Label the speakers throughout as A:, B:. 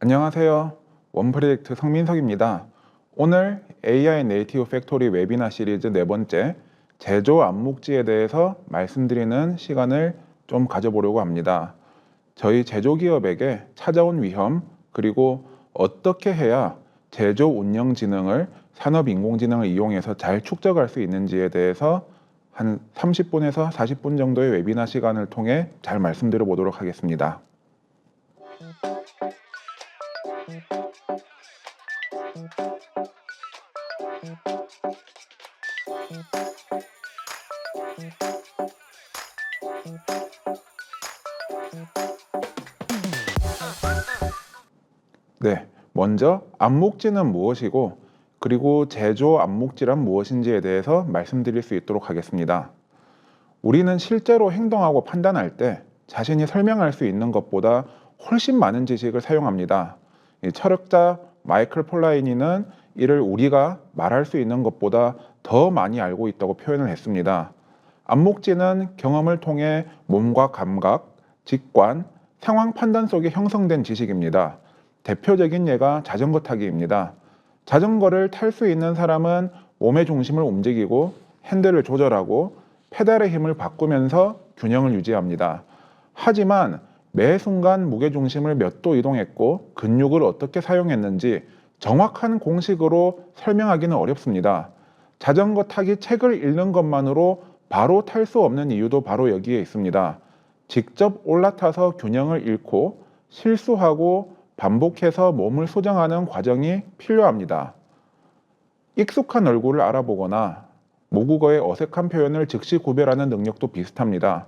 A: 안녕하세요. 원프로젝트 성민석입니다. 오늘 AI 네이티브 팩토리 웨비나 시리즈 네 번째 제조 암묵지에 대해서 말씀드리는 시간을 좀 가져보려고 합니다. 저희 제조 기업에게 찾아온 위험, 그리고 어떻게 해야 제조 운영 지능을 산업 인공지능을 이용해서 잘 축적할 수 있는지에 대해서 한 30분에서 40분 정도의 웨비나 시간을 통해 잘 말씀드려 보도록 하겠습니다. 네, 먼저 암묵지는 무엇이고 그리고 제조 암묵지란 무엇인지에 대해서 말씀드릴 수 있도록 하겠습니다. 우리는 실제로 행동하고 판단할 때 자신이 설명할 수 있는 것보다 훨씬 많은 지식을 사용합니다. 이 철학자 마이클 폴라이니는 이를 우리가 말할 수 있는 것보다 더 많이 알고 있다고 표현을 했습니다. 암묵지는 경험을 통해 몸과 감각, 직관, 상황 판단 속에 형성된 지식입니다. 대표적인 예가 자전거 타기입니다. 자전거를 탈 수 있는 사람은 몸의 중심을 움직이고 핸들을 조절하고 페달의 힘을 바꾸면서 균형을 유지합니다. 하지만 매 순간 무게중심을 몇 도 이동했고 근육을 어떻게 사용했는지 정확한 공식으로 설명하기는 어렵습니다. 자전거 타기 책을 읽는 것만으로 바로 탈 수 없는 이유도 바로 여기에 있습니다. 직접 올라타서 균형을 잃고 실수하고 반복해서 몸을 수정하는 과정이 필요합니다. 익숙한 얼굴을 알아보거나 모국어의 어색한 표현을 즉시 구별하는 능력도 비슷합니다.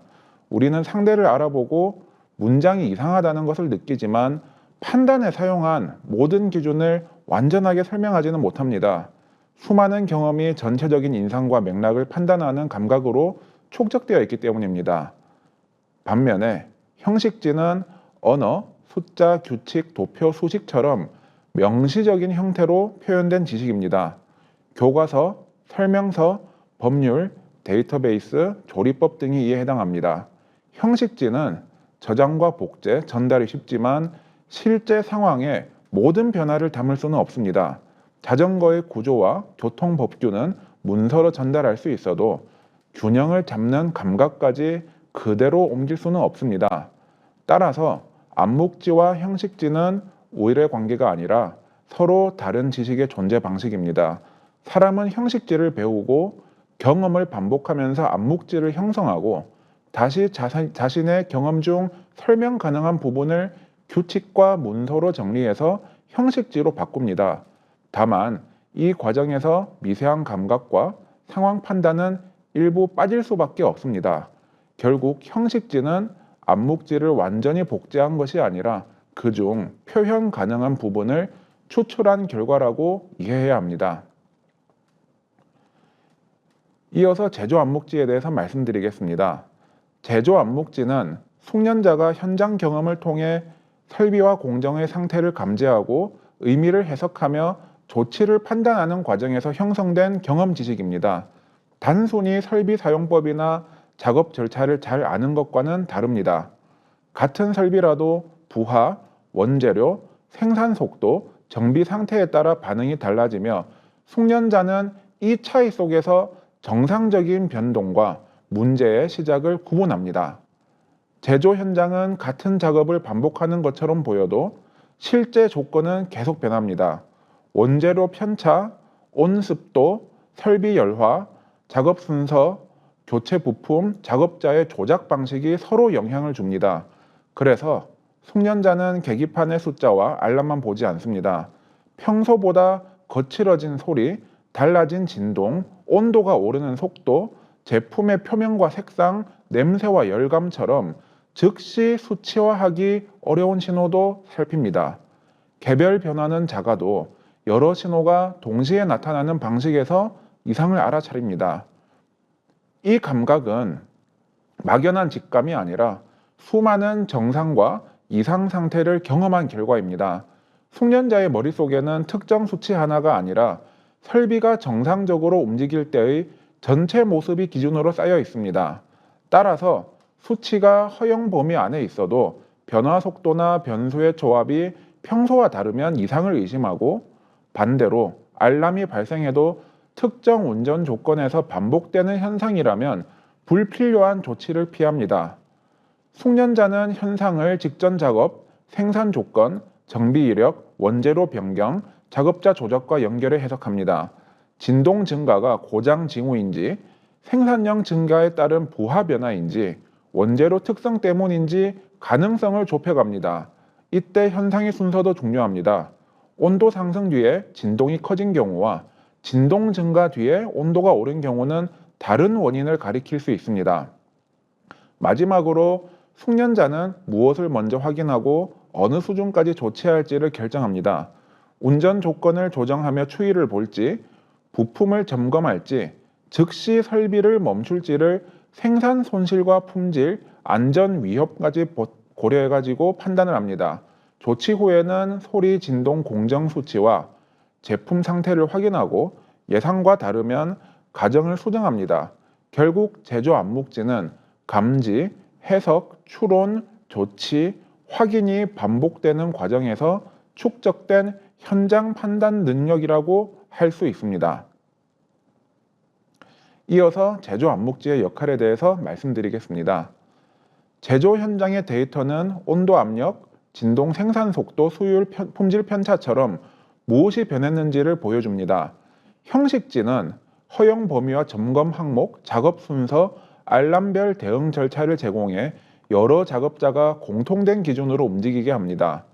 A: 우리는 상대를 알아보고 문장이 이상하다는 것을 느끼지만 판단에 사용한 모든 기준을 완전하게 설명하지는 못합니다. 수많은 경험이 전체적인 인상과 맥락을 판단하는 감각으로 축적되어 있기 때문입니다. 반면에 형식지는 언어, 숫자, 규칙, 도표, 수식처럼 명시적인 형태로 표현된 지식입니다. 교과서, 설명서, 법률, 데이터베이스, 조리법 등이 이에 해당합니다. 형식지는 저장과 복제, 전달이 쉽지만 실제 상황에 모든 변화를 담을 수는 없습니다. 자전거의 구조와 교통법규는 문서로 전달할 수 있어도 균형을 잡는 감각까지 그대로 옮길 수는 없습니다. 따라서 암묵지와 형식지는 우열의 관계가 아니라 서로 다른 지식의 존재 방식입니다. 사람은 형식지를 배우고 경험을 반복하면서 암묵지를 형성하고 다시 자신의 경험 중 설명 가능한 부분을 규칙과 문서로 정리해서 형식지로 바꿉니다. 다만 이 과정에서 미세한 감각과 상황 판단은 일부 빠질 수밖에 없습니다. 결국 형식지는 암묵지를 완전히 복제한 것이 아니라 그중 표현 가능한 부분을 추출한 결과라고 이해해야 합니다. 이어서 제조 암묵지에 대해서 말씀드리겠습니다. 제조 암묵지는 숙련자가 현장 경험을 통해 설비와 공정의 상태를 감지하고 의미를 해석하며 조치를 판단하는 과정에서 형성된 경험 지식입니다. 단순히 설비 사용법이나 작업 절차를 잘 아는 것과는 다릅니다. 같은 설비라도 부하, 원재료, 생산 속도, 정비 상태에 따라 반응이 달라지며 숙련자는 이 차이 속에서 정상적인 변동과 문제의 시작을 구분합니다. 제조 현장은 같은 작업을 반복하는 것처럼 보여도 실제 조건은 계속 변합니다. 원재료 편차, 온습도, 설비 열화, 작업 순서, 교체 부품, 작업자의 조작 방식이 서로 영향을 줍니다. 그래서 숙련자는 계기판의 숫자와 알람만 보지 않습니다. 평소보다 거칠어진 소리, 달라진 진동, 온도가 오르는 속도, 제품의 표면과 색상, 냄새와 열감처럼 즉시 수치화하기 어려운 신호도 살핍니다. 개별 변화는 작아도 여러 신호가 동시에 나타나는 방식에서 이상을 알아차립니다. 이 감각은 막연한 직감이 아니라 수많은 정상과 이상 상태를 경험한 결과입니다. 숙련자의 머릿속에는 특정 수치 하나가 아니라 설비가 정상적으로 움직일 때의 전체 모습이 기준으로 쌓여 있습니다. 따라서 수치가 허용 범위 안에 있어도 변화 속도나 변수의 조합이 평소와 다르면 이상을 의심하고, 반대로 알람이 발생해도 특정 운전 조건에서 반복되는 현상이라면 불필요한 조치를 피합니다. 숙련자는 현상을 직전 작업, 생산 조건, 정비 이력, 원재료 변경, 작업자 조작과 연결해 해석합니다. 진동 증가가 고장 징후인지, 생산량 증가에 따른 부하 변화인지, 원재료 특성 때문인지 가능성을 좁혀갑니다. 이때 현상의 순서도 중요합니다. 온도 상승 뒤에 진동이 커진 경우와 진동 증가 뒤에 온도가 오른 경우는 다른 원인을 가리킬 수 있습니다. 마지막으로 숙련자는 무엇을 먼저 확인하고 어느 수준까지 조치할지를 결정합니다. 운전 조건을 조정하며 추이를 볼지, 부품을 점검할지, 즉시 설비를 멈출지를 생산 손실과 품질, 안전 위협까지 고려해가지고 판단을 합니다. 조치 후에는 소리, 진동, 공정 수치와 제품 상태를 확인하고 예상과 다르면 가정을 수정합니다. 결국 제조 암묵지는 감지, 해석, 추론, 조치, 확인이 반복되는 과정에서 축적된 현장 판단 능력이라고 할 수 있습니다. 이어서 제조 암묵지의 역할에 대해서 말씀드리겠습니다. 제조 현장의 데이터는 온도 압력, 진동 생산 속도, 수율, 품질 편차처럼 무엇이 변했는지를 보여줍니다. 형식지는 허용 범위와 점검 항목, 작업 순서, 알람별 대응 절차를 제공해 여러 작업자가 공통된 기준으로 움직이게 합니다.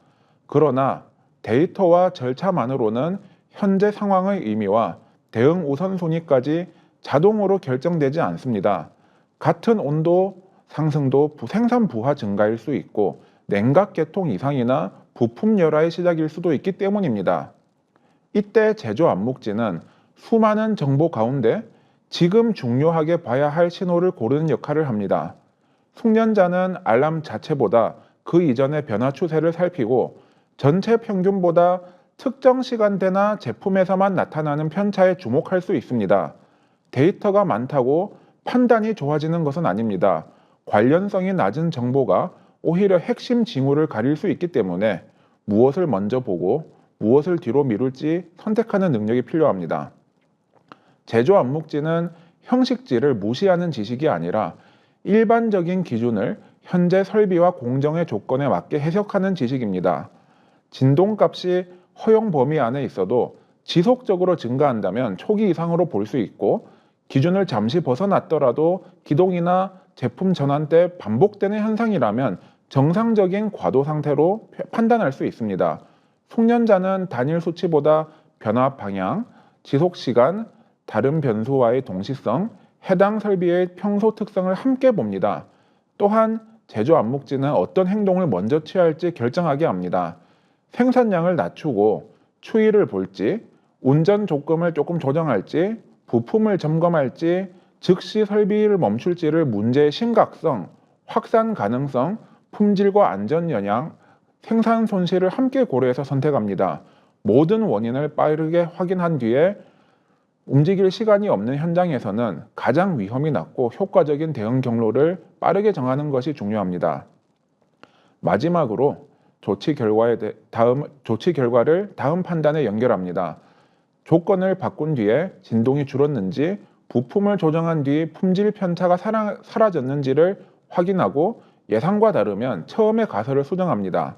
A: 그러나 데이터와 절차만으로는 현재 상황의 의미와 대응 우선순위까지 자동으로 결정되지 않습니다. 같은 온도 상승도 생산 부하 증가일 수 있고 냉각 계통 이상이나 부품 열화의 시작일 수도 있기 때문입니다. 이때 제조 암묵지는 수많은 정보 가운데 지금 중요하게 봐야 할 신호를 고르는 역할을 합니다. 숙련자는 알람 자체보다 그 이전의 변화 추세를 살피고 전체 평균보다 특정 시간대나 제품에서만 나타나는 편차에 주목할 수 있습니다. 데이터가 많다고 판단이 좋아지는 것은 아닙니다. 관련성이 낮은 정보가 오히려 핵심 징후를 가릴 수 있기 때문에 무엇을 먼저 보고 무엇을 뒤로 미룰지 선택하는 능력이 필요합니다. 제조 암묵지는 형식지를 무시하는 지식이 아니라 일반적인 기준을 현재 설비와 공정의 조건에 맞게 해석하는 지식입니다. 진동값이 허용 범위 안에 있어도 지속적으로 증가한다면 초기 이상으로 볼 수 있고, 기준을 잠시 벗어났더라도 기동이나 제품 전환 때 반복되는 현상이라면 정상적인 과도 상태로 판단할 수 있습니다. 숙련자는 단일 수치보다 변화 방향, 지속 시간, 다른 변수와의 동시성, 해당 설비의 평소 특성을 함께 봅니다. 또한 제조 암묵지는 어떤 행동을 먼저 취할지 결정하게 합니다. 생산량을 낮추고 추이를 볼지, 운전 조건을 조금 조정할지, 부품을 점검할지, 즉시 설비를 멈출지를 문제의 심각성, 확산 가능성, 품질과 안전 영향, 생산 손실을 함께 고려해서 선택합니다. 모든 원인을 빠르게 확인한 뒤에 움직일 시간이 없는 현장에서는 가장 위험이 낮고 효과적인 대응 경로를 빠르게 정하는 것이 중요합니다. 마지막으로 조치 결과를 다음 판단에 연결합니다. 조건을 바꾼 뒤에 진동이 줄었는지, 부품을 조정한 뒤 품질 편차가 사라졌는지를 확인하고 예상과 다르면 처음의 가설을 수정합니다.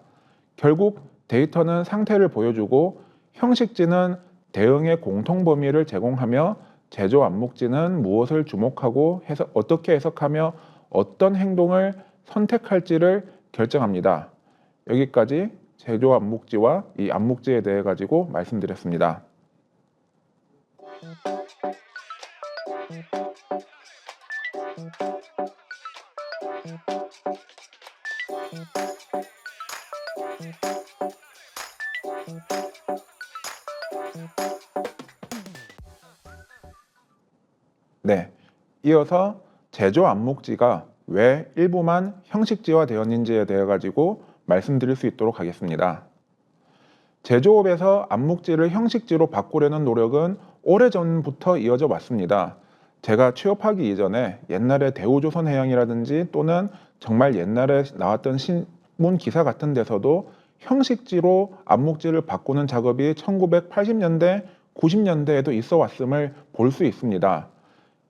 A: 결국 데이터는 상태를 보여주고 형식지는 대응의 공통 범위를 제공하며 제조 암묵지는 무엇을 주목하고 어떻게 해석하며 어떤 행동을 선택할지를 결정합니다. 여기까지 제조 암묵지와 이 암묵지에 대해 가지고 말씀드렸습니다. 네, 이어서 제조 암묵지가 왜 일부만 형식지화 되었는지에 대해 가지고 말씀드릴 수 있도록 하겠습니다. 제조업에서 암묵지를 형식지로 바꾸려는 노력은 오래전부터 이어져 왔습니다. 제가 취업하기 이전에 옛날에 대우조선해양이라든지 또는 정말 옛날에 나왔던 신문 기사 같은 데서도 형식지로 암묵지를 바꾸는 작업이 1980년대, 90년대에도 있어 왔음을 볼 수 있습니다.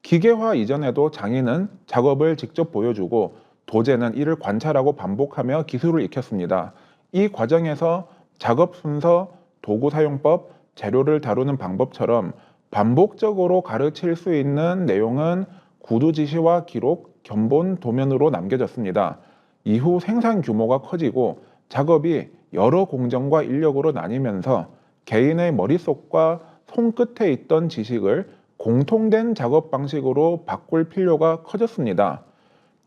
A: 기계화 이전에도 장인은 작업을 직접 보여주고 도제는 이를 관찰하고 반복하며 기술을 익혔습니다. 이 과정에서 작업 순서, 도구 사용법, 재료를 다루는 방법처럼 반복적으로 가르칠 수 있는 내용은 구두 지시와 기록, 견본, 도면으로 남겨졌습니다. 이후 생산 규모가 커지고 작업이 여러 공정과 인력으로 나뉘면서 개인의 머릿속과 손끝에 있던 지식을 공통된 작업 방식으로 바꿀 필요가 커졌습니다.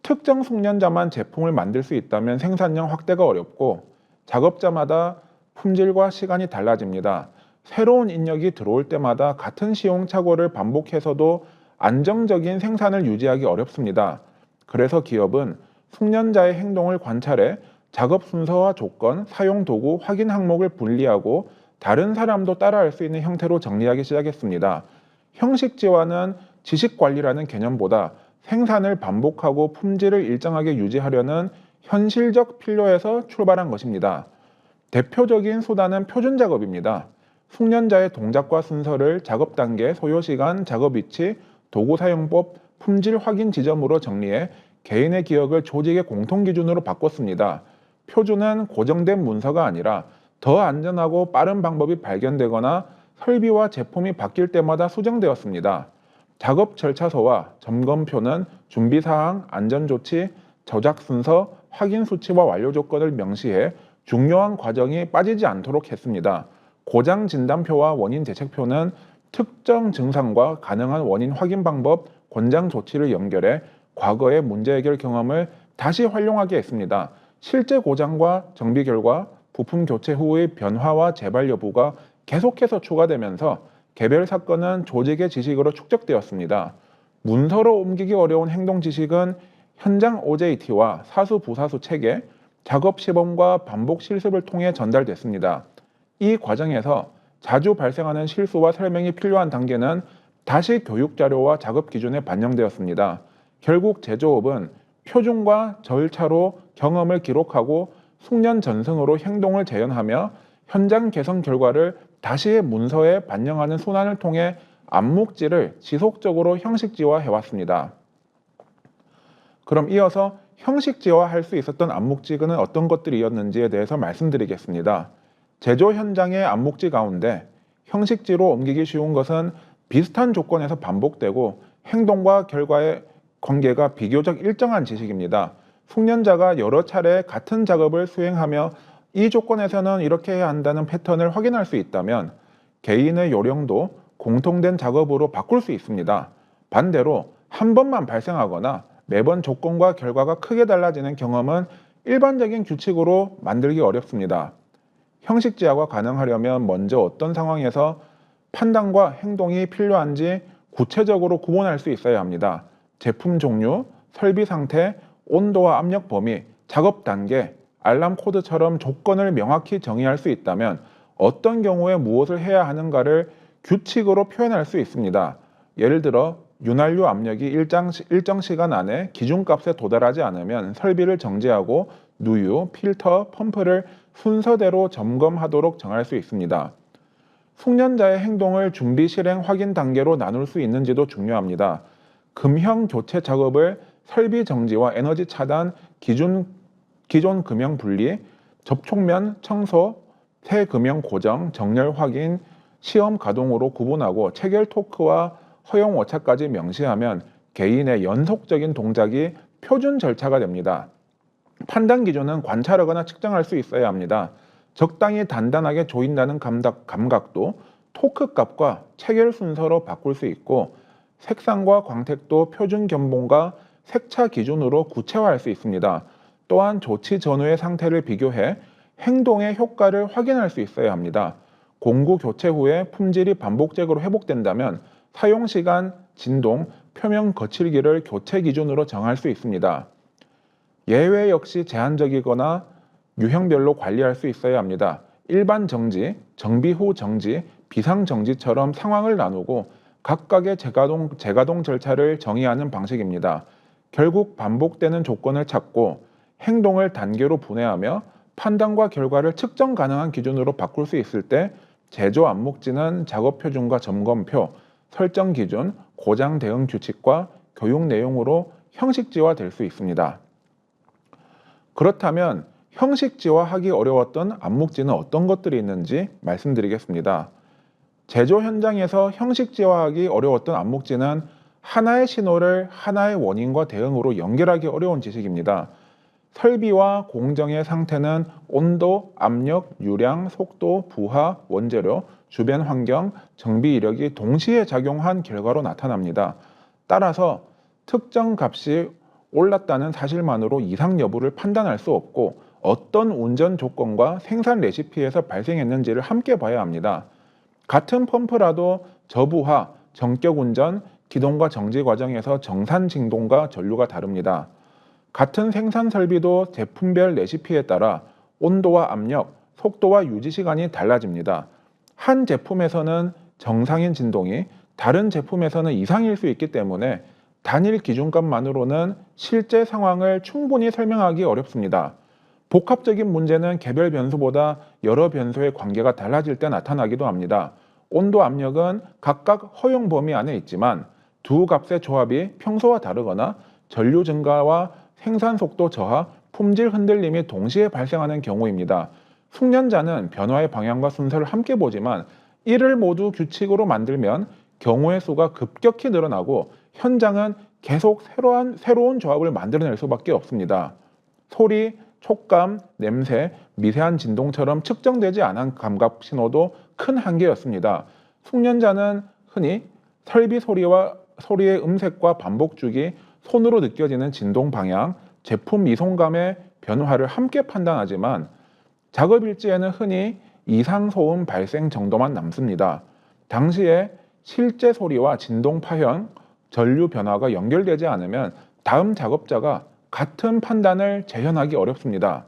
A: 특정 숙련자만 제품을 만들 수 있다면 생산량 확대가 어렵고 작업자마다 품질과 시간이 달라집니다. 새로운 인력이 들어올 때마다 같은 시행착오를 반복해서도 안정적인 생산을 유지하기 어렵습니다. 그래서 기업은 숙련자의 행동을 관찰해 작업 순서와 조건, 사용 도구, 확인 항목을 분리하고 다른 사람도 따라할 수 있는 형태로 정리하기 시작했습니다. 형식지화는 지식 관리라는 개념보다 생산을 반복하고 품질을 일정하게 유지하려는 현실적 필요에서 출발한 것입니다. 대표적인 수단은 표준 작업입니다. 숙련자의 동작과 순서를 작업 단계, 소요 시간, 작업 위치, 도구 사용법, 품질 확인 지점으로 정리해 개인의 기억을 조직의 공통 기준으로 바꿨습니다. 표준은 고정된 문서가 아니라 더 안전하고 빠른 방법이 발견되거나 설비와 제품이 바뀔 때마다 수정되었습니다. 작업 절차서와 점검표는 준비사항, 안전조치, 저작 순서, 확인 수치와 완료 조건을 명시해 중요한 과정이 빠지지 않도록 했습니다. 고장 진단표와 원인 대책표는 특정 증상과 가능한 원인 확인 방법, 권장 조치를 연결해 과거의 문제 해결 경험을 다시 활용하게 했습니다. 실제 고장과 정비 결과, 부품 교체 후의 변화와 재발 여부가 계속해서 추가되면서 개별 사건은 조직의 지식으로 축적되었습니다. 문서로 옮기기 어려운 행동 지식은 현장 OJT와 사수 부사수 체계, 작업 시범과 반복 실습을 통해 전달됐습니다. 이 과정에서 자주 발생하는 실수와 설명이 필요한 단계는 다시 교육 자료와 작업 기준에 반영되었습니다. 결국 제조업은 표준과 절차로 경험을 기록하고 숙련 전승으로 행동을 재현하며 현장 개선 결과를 다시 문서에 반영하는 순환을 통해 암묵지를 지속적으로 형식지화해 왔습니다. 그럼 이어서 형식지화할 수 있었던 암묵지는 어떤 것들이었는지에 대해서 말씀드리겠습니다. 제조 현장의 암묵지 가운데 형식지로 옮기기 쉬운 것은 비슷한 조건에서 반복되고 행동과 결과의 관계가 비교적 일정한 지식입니다. 숙련자가 여러 차례 같은 작업을 수행하며 이 조건에서는 이렇게 해야 한다는 패턴을 확인할 수 있다면 개인의 요령도 공통된 작업으로 바꿀 수 있습니다. 반대로 한 번만 발생하거나 매번 조건과 결과가 크게 달라지는 경험은 일반적인 규칙으로 만들기 어렵습니다. 형식지화가 가능하려면 먼저 어떤 상황에서 판단과 행동이 필요한지 구체적으로 구분할 수 있어야 합니다. 제품 종류, 설비 상태, 온도와 압력 범위, 작업 단계, 알람 코드처럼 조건을 명확히 정의할 수 있다면 어떤 경우에 무엇을 해야 하는가를 규칙으로 표현할 수 있습니다. 예를 들어 윤활유 압력이 일정 시간 안에 기준값에 도달하지 않으면 설비를 정지하고 누유, 필터, 펌프를 순서대로 점검하도록 정할 수 있습니다. 숙련자의 행동을 준비, 실행, 확인 단계로 나눌 수 있는지도 중요합니다. 금형 교체 작업을 설비 정지와 에너지 차단, 기존 금형 분리, 접촉면 청소, 새 금형 고정, 정렬 확인, 시험 가동으로 구분하고 체결 토크와 허용 오차까지 명시하면 개인의 연속적인 동작이 표준 절차가 됩니다. 판단 기준은 관찰하거나 측정할 수 있어야 합니다. 적당히 단단하게 조인다는 감각도 토크 값과 체결 순서로 바꿀 수 있고 색상과 광택도 표준 견본과 색차 기준으로 구체화할 수 있습니다. 또한 조치 전후의 상태를 비교해 행동의 효과를 확인할 수 있어야 합니다. 공구 교체 후에 품질이 반복적으로 회복된다면 사용시간, 진동, 표면 거칠기를 교체 기준으로 정할 수 있습니다. 예외 역시 제한적이거나 유형별로 관리할 수 있어야 합니다. 일반 정지, 정비 후 정지, 비상 정지처럼 상황을 나누고 각각의 재가동 절차를 정의하는 방식입니다. 결국 반복되는 조건을 찾고 행동을 단계로 분해하며 판단과 결과를 측정 가능한 기준으로 바꿀 수 있을 때 제조 암묵지는 작업 표준과 점검표, 설정 기준, 고장 대응 규칙과 교육 내용으로 형식지화될 수 있습니다. 그렇다면 형식지화하기 어려웠던 암묵지는 어떤 것들이 있는지 말씀드리겠습니다. 제조 현장에서 형식지화하기 어려웠던 암묵지는 하나의 신호를 하나의 원인과 대응으로 연결하기 어려운 지식입니다. 설비와 공정의 상태는 온도, 압력, 유량, 속도, 부하, 원재료, 주변 환경, 정비 이력이 동시에 작용한 결과로 나타납니다. 따라서 특정 값이 올랐다는 사실만으로 이상 여부를 판단할 수 없고 어떤 운전 조건과 생산 레시피에서 발생했는지를 함께 봐야 합니다. 같은 펌프라도 저부하, 정격 운전, 기동과 정지 과정에서 정산 진동과 전류가 다릅니다. 같은 생산 설비도 제품별 레시피에 따라 온도와 압력, 속도와 유지 시간이 달라집니다. 한 제품에서는 정상인 진동이 다른 제품에서는 이상일 수 있기 때문에 단일 기준값만으로는 실제 상황을 충분히 설명하기 어렵습니다. 복합적인 문제는 개별 변수보다 여러 변수의 관계가 달라질 때 나타나기도 합니다. 온도, 압력은 각각 허용 범위 안에 있지만 두 값의 조합이 평소와 다르거나 전류 증가와 생산 속도 저하, 품질 흔들림이 동시에 발생하는 경우입니다. 숙련자는 변화의 방향과 순서를 함께 보지만 이를 모두 규칙으로 만들면 경우의 수가 급격히 늘어나고 현장은 계속 새로운 조합을 만들어낼 수밖에 없습니다. 소리, 촉감, 냄새, 미세한 진동처럼 측정되지 않은 감각 신호도 큰 한계였습니다. 숙련자는 흔히 설비 소리의 음색과 반복 주기, 손으로 느껴지는 진동 방향, 제품 이송감의 변화를 함께 판단하지만 작업 일지에는 흔히 이상 소음 발생 정도만 남습니다. 당시에 실제 소리와 진동 파형, 전류 변화가 연결되지 않으면 다음 작업자가 같은 판단을 재현하기 어렵습니다.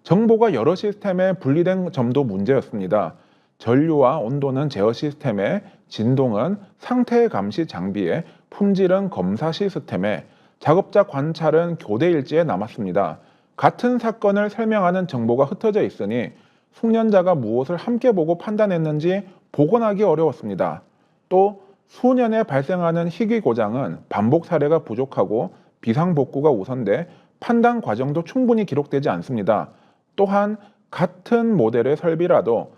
A: 정보가 여러 시스템에 분리된 점도 문제였습니다. 전류와 온도는 제어 시스템에, 진동은 상태 감시 장비에, 품질은 검사 시스템에, 작업자 관찰은 교대 일지에 남았습니다. 같은 사건을 설명하는 정보가 흩어져 있으니 숙련자가 무엇을 함께 보고 판단했는지 복원하기 어려웠습니다. 또 수년에 발생하는 희귀 고장은 반복 사례가 부족하고 비상복구가 우선돼 판단 과정도 충분히 기록되지 않습니다. 또한 같은 모델의 설비라도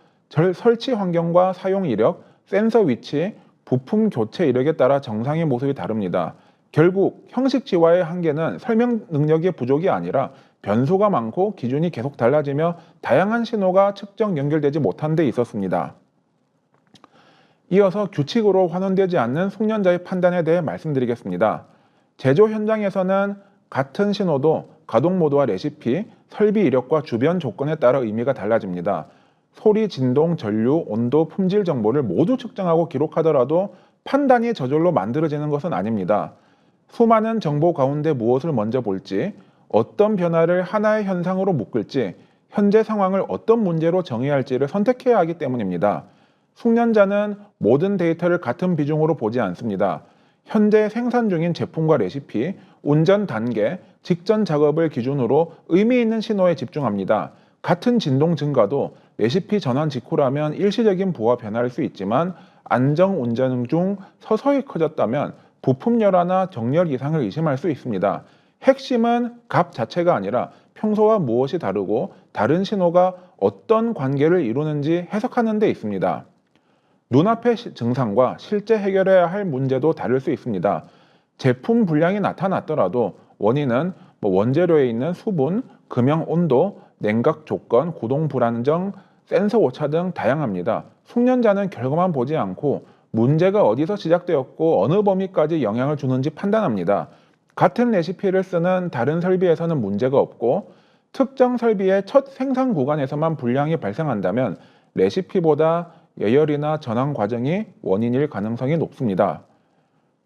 A: 설치 환경과 사용 이력, 센서 위치, 부품 교체 이력에 따라 정상의 모습이 다릅니다. 결국 형식지화의 한계는 설명 능력의 부족이 아니라 변수가 많고 기준이 계속 달라지며 다양한 신호가 측정 연결되지 못한 데 있었습니다. 이어서 규칙으로 환원되지 않는 숙련자의 판단에 대해 말씀드리겠습니다. 제조 현장에서는 같은 신호도 가동 모드와 레시피, 설비 이력과 주변 조건에 따라 의미가 달라집니다. 소리, 진동, 전류, 온도, 품질 정보를 모두 측정하고 기록하더라도 판단이 저절로 만들어지는 것은 아닙니다. 수많은 정보 가운데 무엇을 먼저 볼지, 어떤 변화를 하나의 현상으로 묶을지, 현재 상황을 어떤 문제로 정의해야 할지를 선택해야 하기 때문입니다. 숙련자는 모든 데이터를 같은 비중으로 보지 않습니다. 현재 생산 중인 제품과 레시피, 운전 단계, 직전 작업을 기준으로 의미 있는 신호에 집중합니다. 같은 진동 증가도 레시피 전환 직후라면 일시적인 부하 변화일 수 있지만 안정 운전 중 서서히 커졌다면 부품 열화나 정렬 이상을 의심할 수 있습니다. 핵심은 값 자체가 아니라 평소와 무엇이 다르고 다른 신호가 어떤 관계를 이루는지 해석하는 데 있습니다. 눈앞의 증상과 실제 해결해야 할 문제도 다를 수 있습니다. 제품 불량이 나타났더라도 원인은 원재료에 있는 수분, 금형 온도, 냉각 조건, 구동 불안정, 센서 오차 등 다양합니다. 숙련자는 결과만 보지 않고 문제가 어디서 시작되었고 어느 범위까지 영향을 주는지 판단합니다. 같은 레시피를 쓰는 다른 설비에서는 문제가 없고 특정 설비의 첫 생산 구간에서만 불량이 발생한다면 레시피보다 예열이나 전환 과정이 원인일 가능성이 높습니다.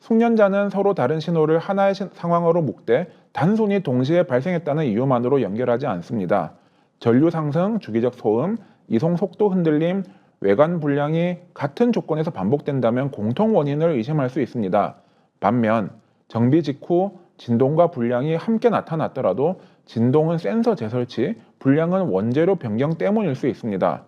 A: 숙련자는 서로 다른 신호를 하나의 상황으로 묶되 단순히 동시에 발생했다는 이유만으로 연결하지 않습니다. 전류 상승, 주기적 소음, 이송 속도 흔들림, 외관 불량이 같은 조건에서 반복된다면 공통 원인을 의심할 수 있습니다. 반면 정비 직후 진동과 불량이 함께 나타났더라도 진동은 센서 재설치, 불량은 원재료 변경 때문일 수 있습니다.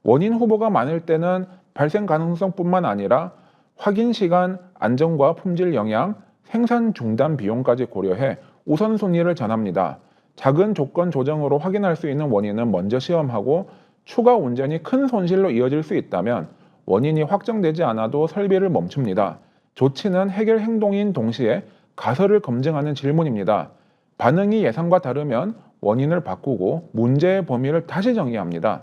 A: 원인 후보가 많을 때는 발생 가능성뿐만 아니라 확인 시간, 안전과 품질 영향, 생산 중단 비용까지 고려해 우선순위를 정합니다. 작은 조건 조정으로 확인할 수 있는 원인은 먼저 시험하고 추가 운전이 큰 손실로 이어질 수 있다면 원인이 확정되지 않아도 설비를 멈춥니다. 조치는 해결 행동인 동시에 가설을 검증하는 질문입니다. 반응이 예상과 다르면 원인을 바꾸고 문제의 범위를 다시 정의합니다.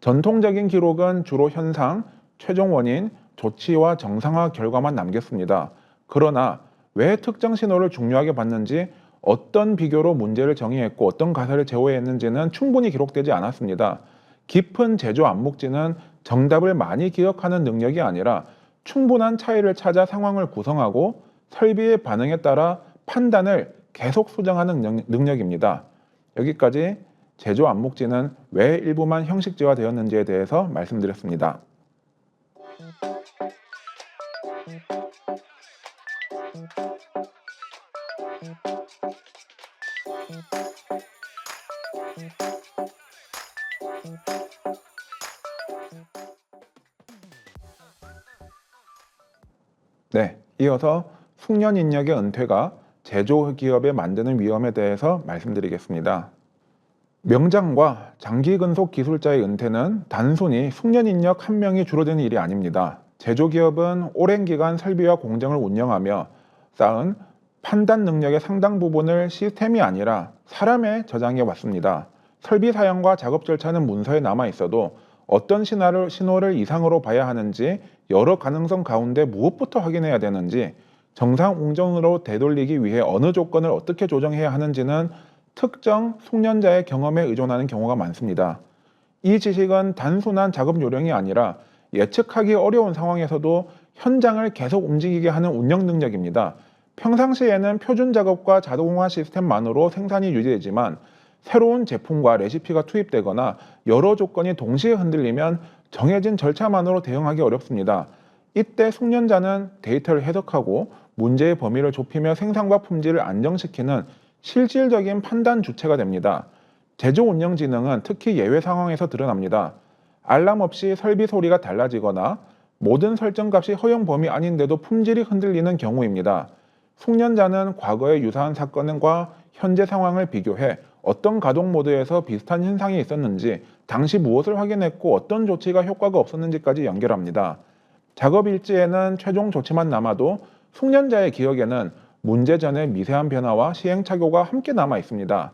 A: 전통적인 기록은 주로 현상, 최종 원인, 조치와 정상화 결과만 남겼습니다. 그러나 왜 특정 신호를 중요하게 봤는지, 어떤 비교로 문제를 정의했고 어떤 가설을 제외했는지는 충분히 기록되지 않았습니다. 깊은 제조 암묵지는 정답을 많이 기억하는 능력이 아니라 충분한 차이를 찾아 상황을 구성하고 설비의 반응에 따라 판단을 계속 수정하는 능력입니다. 여기까지 제조 암묵지는 왜 일부만 형식지화되었는지에 대해서 말씀드렸습니다. 네, 이어서 숙련 인력의 은퇴가 제조 기업에 만드는 위험에 대해서 말씀드리겠습니다. 명장과 장기 근속 기술자의 은퇴는 단순히 숙련 인력 한 명이 줄어드는 일이 아닙니다. 제조 기업은 오랜 기간 설비와 공정을 운영하며 쌓은 판단 능력의 상당 부분을 시스템이 아니라 사람에 저장해 왔습니다. 설비 사양과 작업 절차는 문서에 남아 있어도 어떤 신호를 이상으로 봐야 하는지, 여러 가능성 가운데 무엇부터 확인해야 되는지, 정상 운전으로 되돌리기 위해 어느 조건을 어떻게 조정해야 하는지는 특정 숙련자의 경험에 의존하는 경우가 많습니다. 이 지식은 단순한 작업 요령이 아니라 예측하기 어려운 상황에서도 현장을 계속 움직이게 하는 운영 능력입니다. 평상시에는 표준 작업과 자동화 시스템만으로 생산이 유지되지만 새로운 제품과 레시피가 투입되거나 여러 조건이 동시에 흔들리면 정해진 절차만으로 대응하기 어렵습니다. 이때 숙련자는 데이터를 해석하고 문제의 범위를 좁히며 생산과 품질을 안정시키는 실질적인 판단 주체가 됩니다. 제조 운영 지능은 특히 예외 상황에서 드러납니다. 알람 없이 설비 소리가 달라지거나 모든 설정 값이 허용 범위 아닌데도 품질이 흔들리는 경우입니다. 숙련자는 과거의 유사한 사건과 현재 상황을 비교해 어떤 가동 모드에서 비슷한 현상이 있었는지, 당시 무엇을 확인했고 어떤 조치가 효과가 없었는지까지 연결합니다. 작업 일지에는 최종 조치만 남아도 숙련자의 기억에는 문제 전의 미세한 변화와 시행착오가 함께 남아 있습니다.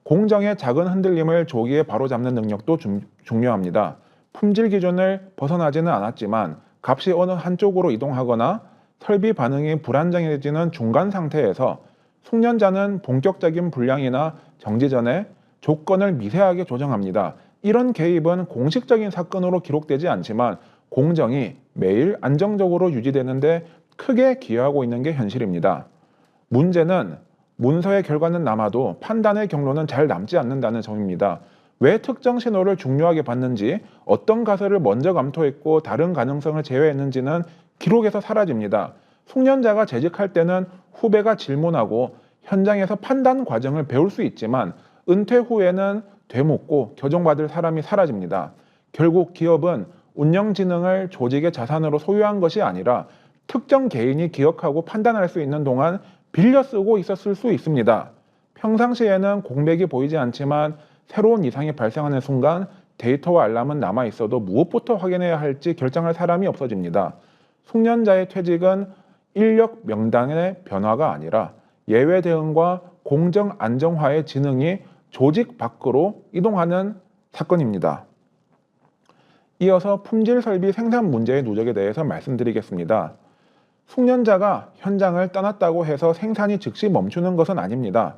A: 공정의 작은 흔들림을 조기에 바로잡는 능력도 중요합니다. 품질 기준을 벗어나지는 않았지만 값이 어느 한쪽으로 이동하거나 설비 반응이 불안정해지는 중간 상태에서 숙련자는 본격적인 불량이나 정지 전에 조건을 미세하게 조정합니다. 이런 개입은 공식적인 사건으로 기록되지 않지만 공정이 매일 안정적으로 유지되는데 크게 기여하고 있는 게 현실입니다. 문제는 문서의 결과는 남아도 판단의 경로는 잘 남지 않는다는 점입니다. 왜 특정 신호를 중요하게 봤는지, 어떤 가설을 먼저 검토했고 다른 가능성을 제외했는지는 기록에서 사라집니다. 숙련자가 재직할 때는 후배가 질문하고 현장에서 판단 과정을 배울 수 있지만 은퇴 후에는 되묻고 교정받을 사람이 사라집니다. 결국 기업은 운영 지능을 조직의 자산으로 소유한 것이 아니라 특정 개인이 기억하고 판단할 수 있는 동안 빌려 쓰고 있었을 수 있습니다. 평상시에는 공백이 보이지 않지만 새로운 이상이 발생하는 순간 데이터와 알람은 남아 있어도 무엇부터 확인해야 할지 결정할 사람이 없어집니다. 숙련자의 퇴직은 인력 명단의 변화가 아니라 예외 대응과 공정 안정화의 지능이 조직 밖으로 이동하는 사건입니다. 이어서 품질 설비 생산 문제의 누적에 대해서 말씀드리겠습니다. 숙련자가 현장을 떠났다고 해서 생산이 즉시 멈추는 것은 아닙니다.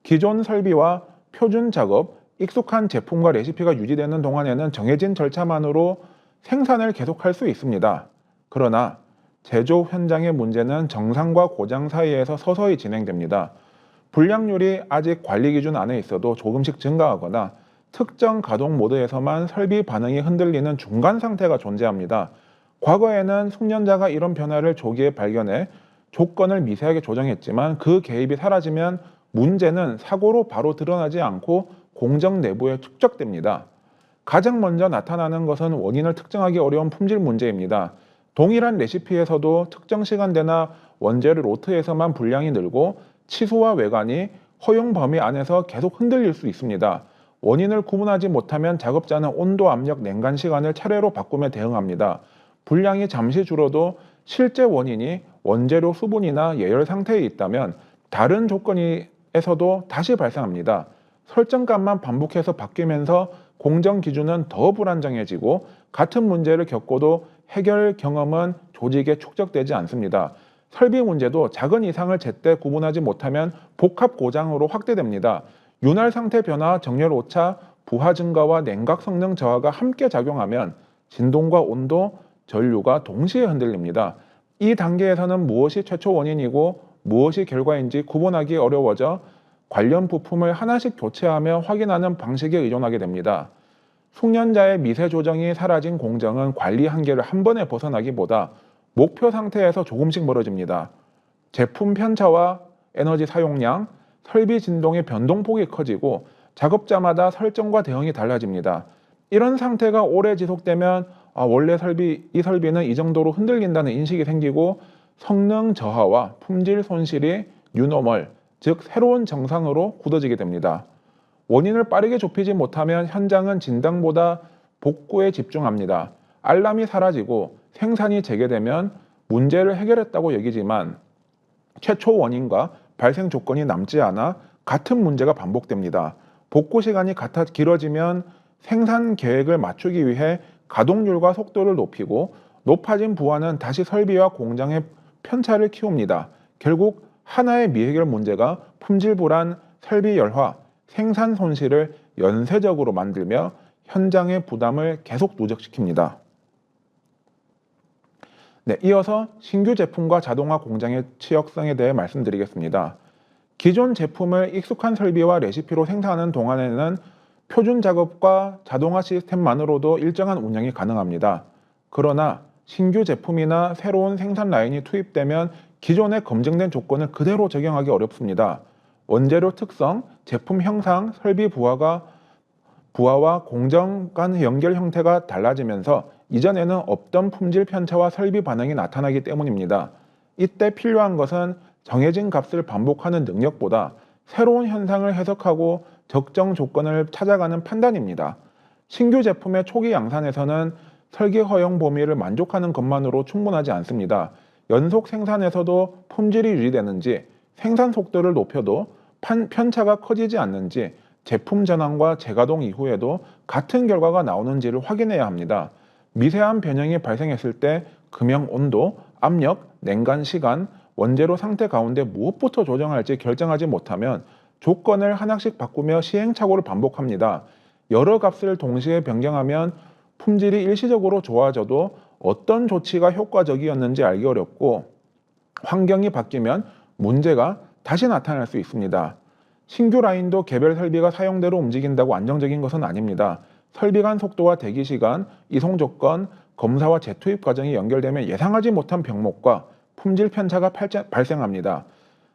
A: 기존 설비와 표준 작업, 익숙한 제품과 레시피가 유지되는 동안에는 정해진 절차만으로 생산을 계속할 수 있습니다. 그러나 제조 현장의 문제는 정상과 고장 사이에서 서서히 진행됩니다. 불량률이 아직 관리 기준 안에 있어도 조금씩 증가하거나 특정 가동 모드에서만 설비 반응이 흔들리는 중간 상태가 존재합니다. 과거에는 숙련자가 이런 변화를 조기에 발견해 조건을 미세하게 조정했지만 그 개입이 사라지면 문제는 사고로 바로 드러나지 않고 공정 내부에 축적됩니다. 가장 먼저 나타나는 것은 원인을 특정하기 어려운 품질 문제입니다. 동일한 레시피에서도 특정 시간대나 원재료 로트에서만 분량이 늘고 치수와 외관이 허용 범위 안에서 계속 흔들릴 수 있습니다. 원인을 구분하지 못하면 작업자는 온도, 압력, 냉간 시간을 차례로 바꾸며 대응합니다. 분량이 잠시 줄어도 실제 원인이 원재료 수분이나 예열 상태에 있다면 다른 조건에서도 다시 발생합니다. 설정값만 반복해서 바뀌면서 공정 기준은 더 불안정해지고 같은 문제를 겪고도 해결 경험은 조직에 축적되지 않습니다. 설비 문제도 작은 이상을 제때 구분하지 못하면 복합 고장으로 확대됩니다. 윤활 상태 변화, 정렬 오차, 부하 증가와 냉각 성능 저하가 함께 작용하면 진동과 온도, 전류가 동시에 흔들립니다. 이 단계에서는 무엇이 최초 원인이고 무엇이 결과인지 구분하기 어려워져 관련 부품을 하나씩 교체하며 확인하는 방식에 의존하게 됩니다. 숙련자의 미세 조정이 사라진 공정은 관리 한계를 한 번에 벗어나기보다 목표 상태에서 조금씩 멀어집니다. 제품 편차와 에너지 사용량, 설비 진동의 변동폭이 커지고 작업자마다 설정과 대응이 달라집니다. 이런 상태가 오래 지속되면 원래 이 설비는 이 정도로 흔들린다는 인식이 생기고 성능 저하와 품질 손실이 뉴노멀, 즉 새로운 정상으로 굳어지게 됩니다. 원인을 빠르게 좁히지 못하면 현장은 진단보다 복구에 집중합니다. 알람이 사라지고 생산이 재개되면 문제를 해결했다고 여기지만 최초 원인과 발생 조건이 남지 않아 같은 문제가 반복됩니다. 복구 시간이 길어지면 생산 계획을 맞추기 위해 가동률과 속도를 높이고 높아진 부하는 다시 설비와 공장의 편차를 키웁니다. 결국 하나의 미해결 문제가 품질 불안, 설비 열화, 생산 손실을 연쇄적으로 만들며 현장의 부담을 계속 누적시킵니다. 네, 이어서 신규 제품과 자동화 공장의 취약성에 대해 말씀드리겠습니다. 기존 제품을 익숙한 설비와 레시피로 생산하는 동안에는 표준 작업과 자동화 시스템만으로도 일정한 운영이 가능합니다. 그러나 신규 제품이나 새로운 생산 라인이 투입되면 기존에 검증된 조건을 그대로 적용하기 어렵습니다. 원재료 특성, 제품 형상, 설비 부하와 공정 간 연결 형태가 달라지면서 이전에는 없던 품질 편차와 설비 반응이 나타나기 때문입니다. 이때 필요한 것은 정해진 값을 반복하는 능력보다 새로운 현상을 해석하고 적정 조건을 찾아가는 판단입니다. 신규 제품의 초기 양산에서는 설계 허용 범위를 만족하는 것만으로 충분하지 않습니다. 연속 생산에서도 품질이 유지되는지, 생산 속도를 높여도 편차가 커지지 않는지, 제품 전환과 재가동 이후에도 같은 결과가 나오는지를 확인해야 합니다. 미세한 변형이 발생했을 때 금형 온도, 압력, 냉간 시간, 원재료 상태 가운데 무엇부터 조정할지 결정하지 못하면 조건을 하나씩 바꾸며 시행착오를 반복합니다. 여러 값을 동시에 변경하면 품질이 일시적으로 좋아져도 어떤 조치가 효과적이었는지 알기 어렵고 환경이 바뀌면 문제가 다시 나타날 수 있습니다. 신규 라인도 개별 설비가 사용대로 움직인다고 안정적인 것은 아닙니다. 설비 간 속도와 대기 시간, 이송 조건, 검사와 재투입 과정이 연결되면 예상하지 못한 병목과 품질 편차가 발생합니다.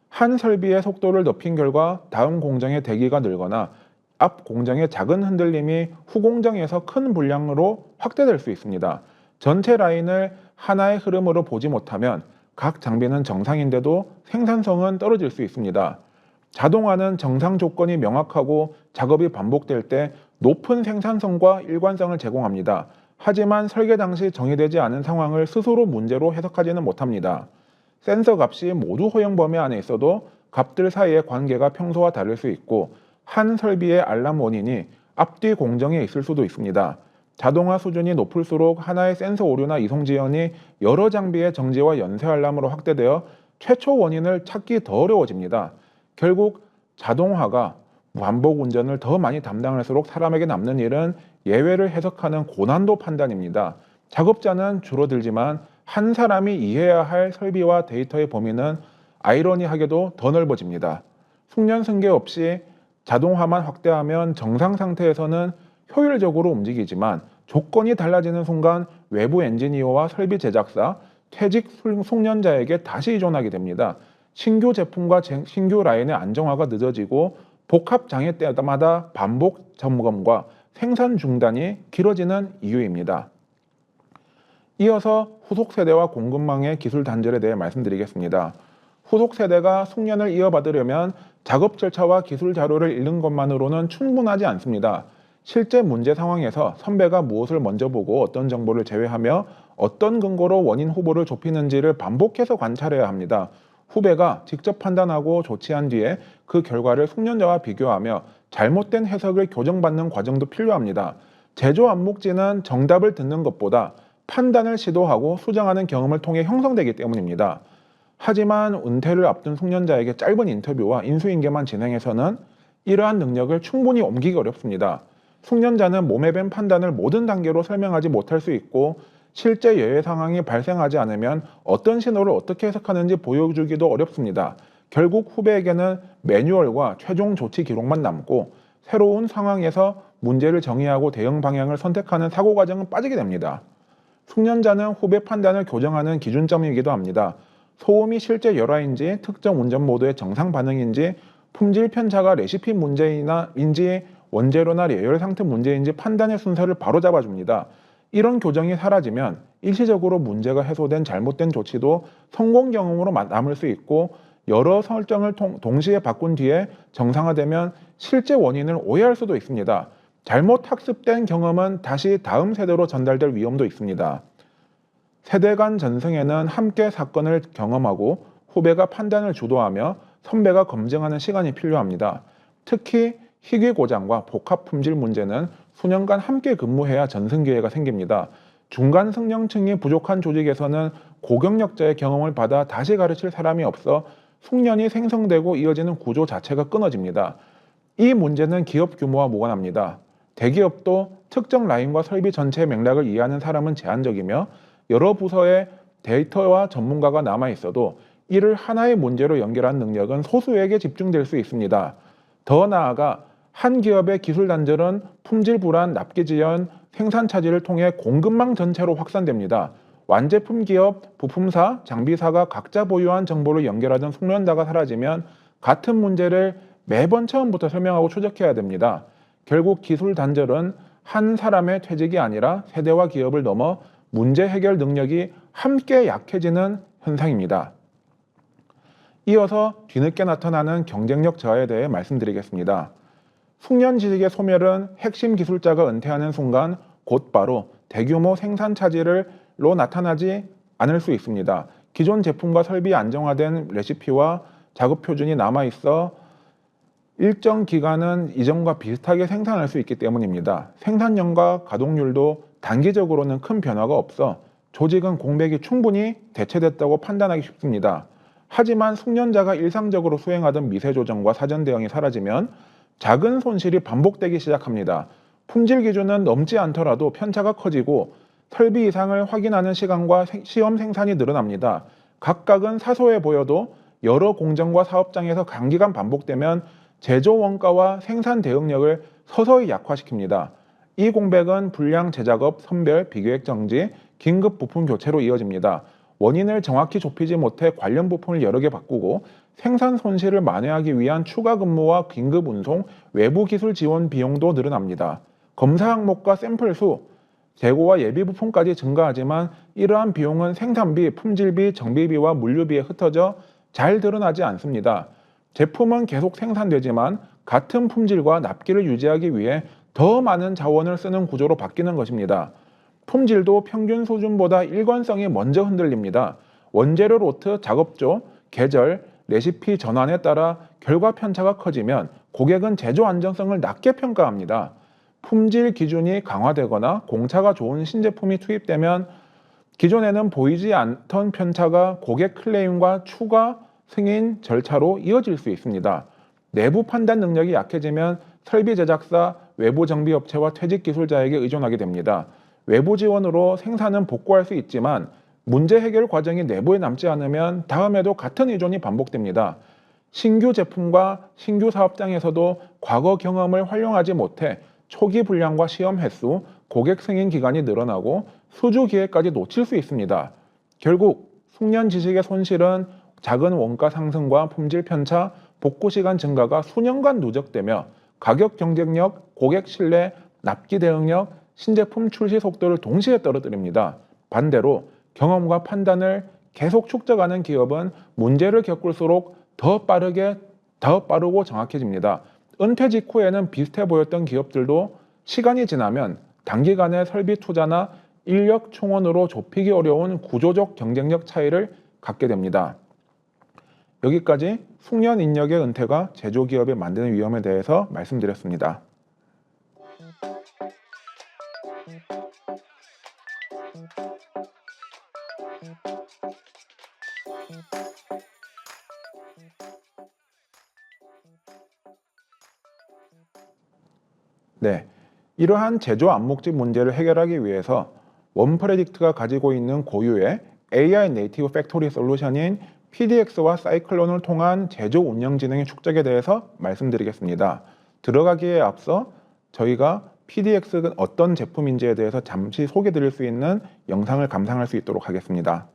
A: 한 설비의 속도를 높인 결과 다음 공정의 대기가 늘거나 앞 공정의 작은 흔들림이 후 공정에서 큰 분량으로 확대될 수 있습니다. 전체 라인을 하나의 흐름으로 보지 못하면 각 장비는 정상인데도 생산성은 떨어질 수 있습니다. 자동화는 정상 조건이 명확하고 작업이 반복될 때 높은 생산성과 일관성을 제공합니다. 하지만 설계 당시 정의되지 않은 상황을 스스로 문제로 해석하지는 못합니다. 센서 값이 모두 허용 범위 안에 있어도 값들 사이의 관계가 평소와 다를 수 있고 한 설비의 알람 원인이 앞뒤 공정에 있을 수도 있습니다. 자동화 수준이 높을수록 하나의 센서 오류나 이송 지연이 여러 장비의 정지와 연쇄 알람으로 확대되어 최초 원인을 찾기 더 어려워집니다. 결국 자동화가 반복 운전을 더 많이 담당할수록 사람에게 남는 일은 예외를 해석하는 고난도 판단입니다. 작업자는 줄어들지만 한 사람이 이해해야 할 설비와 데이터의 범위는 아이러니하게도 더 넓어집니다. 숙련 승계 없이 자동화만 확대하면 정상 상태에서는 효율적으로 움직이지만 조건이 달라지는 순간 외부 엔지니어와 설비 제작사, 퇴직 숙련자에게 다시 의존하게 됩니다. 신규 제품과 신규 라인의 안정화가 늦어지고 복합 장애 때마다 반복 점검과 생산 중단이 길어지는 이유입니다. 이어서 후속 세대와 공급망의 기술 단절에 대해 말씀드리겠습니다. 후속 세대가 숙련을 이어받으려면 작업 절차와 기술 자료를 읽는 것만으로는 충분하지 않습니다. 실제 문제 상황에서 선배가 무엇을 먼저 보고 어떤 정보를 제외하며 어떤 근거로 원인 후보를 좁히는지를 반복해서 관찰해야 합니다. 후배가 직접 판단하고 조치한 뒤에 그 결과를 숙련자와 비교하며 잘못된 해석을 교정받는 과정도 필요합니다. 제조 안목지는 정답을 듣는 것보다 판단을 시도하고 수정하는 경험을 통해 형성되기 때문입니다. 하지만 은퇴를 앞둔 숙련자에게 짧은 인터뷰와 인수인계만 진행해서는 이러한 능력을 충분히 옮기기 어렵습니다. 숙련자는 몸에 밴 판단을 모든 단계로 설명하지 못할 수 있고 실제 예외 상황이 발생하지 않으면 어떤 신호를 어떻게 해석하는지 보여주기도 어렵습니다. 결국 후배에게는 매뉴얼과 최종 조치 기록만 남고 새로운 상황에서 문제를 정의하고 대응 방향을 선택하는 사고 과정은 빠지게 됩니다. 숙련자는 후배 판단을 교정하는 기준점이기도 합니다. 소음이 실제 열화인지 특정 운전 모드의 정상 반응인지 품질 편차가 레시피 문제인지 원재료나 예열 상태 문제인지 판단의 순서를 바로잡아줍니다. 이런 교정이 사라지면 일시적으로 문제가 해소된 잘못된 조치도 성공 경험으로 남을 수 있고 여러 설정을 동시에 바꾼 뒤에 정상화되면 실제 원인을 오해할 수도 있습니다. 잘못 학습된 경험은 다시 다음 세대로 전달될 위험도 있습니다. 세대 간 전승에는 함께 사건을 경험하고 후배가 판단을 주도하며 선배가 검증하는 시간이 필요합니다. 특히 희귀 고장과 복합 품질 문제는 수년간 함께 근무해야 전승 기회가 생깁니다. 중간 승령층이 부족한 조직에서는 고경력자의 경험을 받아 다시 가르칠 사람이 없어 숙련이 생성되고 이어지는 구조 자체가 끊어집니다. 이 문제는 기업 규모와 무관합니다. 대기업도 특정 라인과 설비 전체의 맥락을 이해하는 사람은 제한적이며 여러 부서의 데이터와 전문가가 남아 있어도 이를 하나의 문제로 연결하는 능력은 소수에게 집중될 수 있습니다. 더 나아가 한 기업의 기술 단절은 품질 불안, 납기 지연, 생산 차질을 통해 공급망 전체로 확산됩니다. 완제품 기업, 부품사, 장비사가 각자 보유한 정보를 연결하던 숙련자가 사라지면 같은 문제를 매번 처음부터 설명하고 추적해야 됩니다. 결국 기술 단절은 한 사람의 퇴직이 아니라 세대와 기업을 넘어 문제 해결 능력이 함께 약해지는 현상입니다. 이어서 뒤늦게 나타나는 경쟁력 저하에 대해 말씀드리겠습니다. 숙련 지식의 소멸은 핵심 기술자가 은퇴하는 순간 곧바로 대규모 생산 차질로 나타나지 않을 수 있습니다. 기존 제품과 설비 안정화된 레시피와 작업 표준이 남아있어 일정 기간은 이전과 비슷하게 생산할 수 있기 때문입니다. 생산량과 가동률도 단기적으로는 큰 변화가 없어 조직은 공백이 충분히 대체됐다고 판단하기 쉽습니다. 하지만 숙련자가 일상적으로 수행하던 미세 조정과 사전 대응이 사라지면 작은 손실이 반복되기 시작합니다. 품질 기준은 넘지 않더라도 편차가 커지고 설비 이상을 확인하는 시간과 시험 생산이 늘어납니다. 각각은 사소해 보여도 여러 공정과 사업장에서 장기간 반복되면 제조 원가와 생산 대응력을 서서히 약화시킵니다. 이 공백은 불량 재작업, 선별, 비교액 정지, 긴급 부품 교체로 이어집니다. 원인을 정확히 좁히지 못해 관련 부품을 여러 개 바꾸고 생산 손실을 만회하기 위한 추가 근무와 긴급 운송, 외부 기술 지원 비용도 늘어납니다. 검사 항목과 샘플 수, 재고와 예비 부품까지 증가하지만 이러한 비용은 생산비, 품질비, 정비비와 물류비에 흩어져 잘 드러나지 않습니다. 제품은 계속 생산되지만 같은 품질과 납기를 유지하기 위해 더 많은 자원을 쓰는 구조로 바뀌는 것입니다. 품질도 평균 수준보다 일관성이 먼저 흔들립니다. 원재료 로트, 작업조, 계절, 레시피 전환에 따라 결과 편차가 커지면 고객은 제조 안정성을 낮게 평가합니다. 품질 기준이 강화되거나 공차가 좋은 신제품이 투입되면 기존에는 보이지 않던 편차가 고객 클레임과 추가 승인 절차로 이어질 수 있습니다. 내부 판단 능력이 약해지면 설비 제작사, 외부 정비업체와 퇴직 기술자에게 의존하게 됩니다. 외부 지원으로 생산은 복구할 수 있지만 문제 해결 과정이 내부에 남지 않으면 다음에도 같은 의존이 반복됩니다. 신규 제품과 신규 사업장에서도 과거 경험을 활용하지 못해 초기 불량과 시험 횟수, 고객 승인 기간이 늘어나고 수주 기회까지 놓칠 수 있습니다. 결국 숙련 지식의 손실은 작은 원가 상승과 품질 편차, 복구 시간 증가가 수년간 누적되며 가격 경쟁력, 고객 신뢰, 납기 대응력, 신제품 출시 속도를 동시에 떨어뜨립니다. 반대로 경험과 판단을 계속 축적하는 기업은 문제를 겪을수록 더 빠르고 정확해집니다. 은퇴 직후에는 비슷해 보였던 기업들도 시간이 지나면 단기간에 설비 투자나 인력 충원으로 좁히기 어려운 구조적 경쟁력 차이를 갖게 됩니다. 여기까지 숙련 인력의 은퇴가 제조기업에 만드는 위험에 대해서 말씀드렸습니다. 네, 이러한 제조 암묵지 문제를 해결하기 위해서 원프레딕트가 가지고 있는 고유의 AI 네이티브 팩토리 솔루션인 PDX와 사이클론을 통한 제조 운영 진행의 축적에 대해서 말씀드리겠습니다. 들어가기에 앞서 저희가 PDX가 어떤 제품인지에 대해서 잠시 소개드릴 수 있는 영상을 감상할 수 있도록 하겠습니다.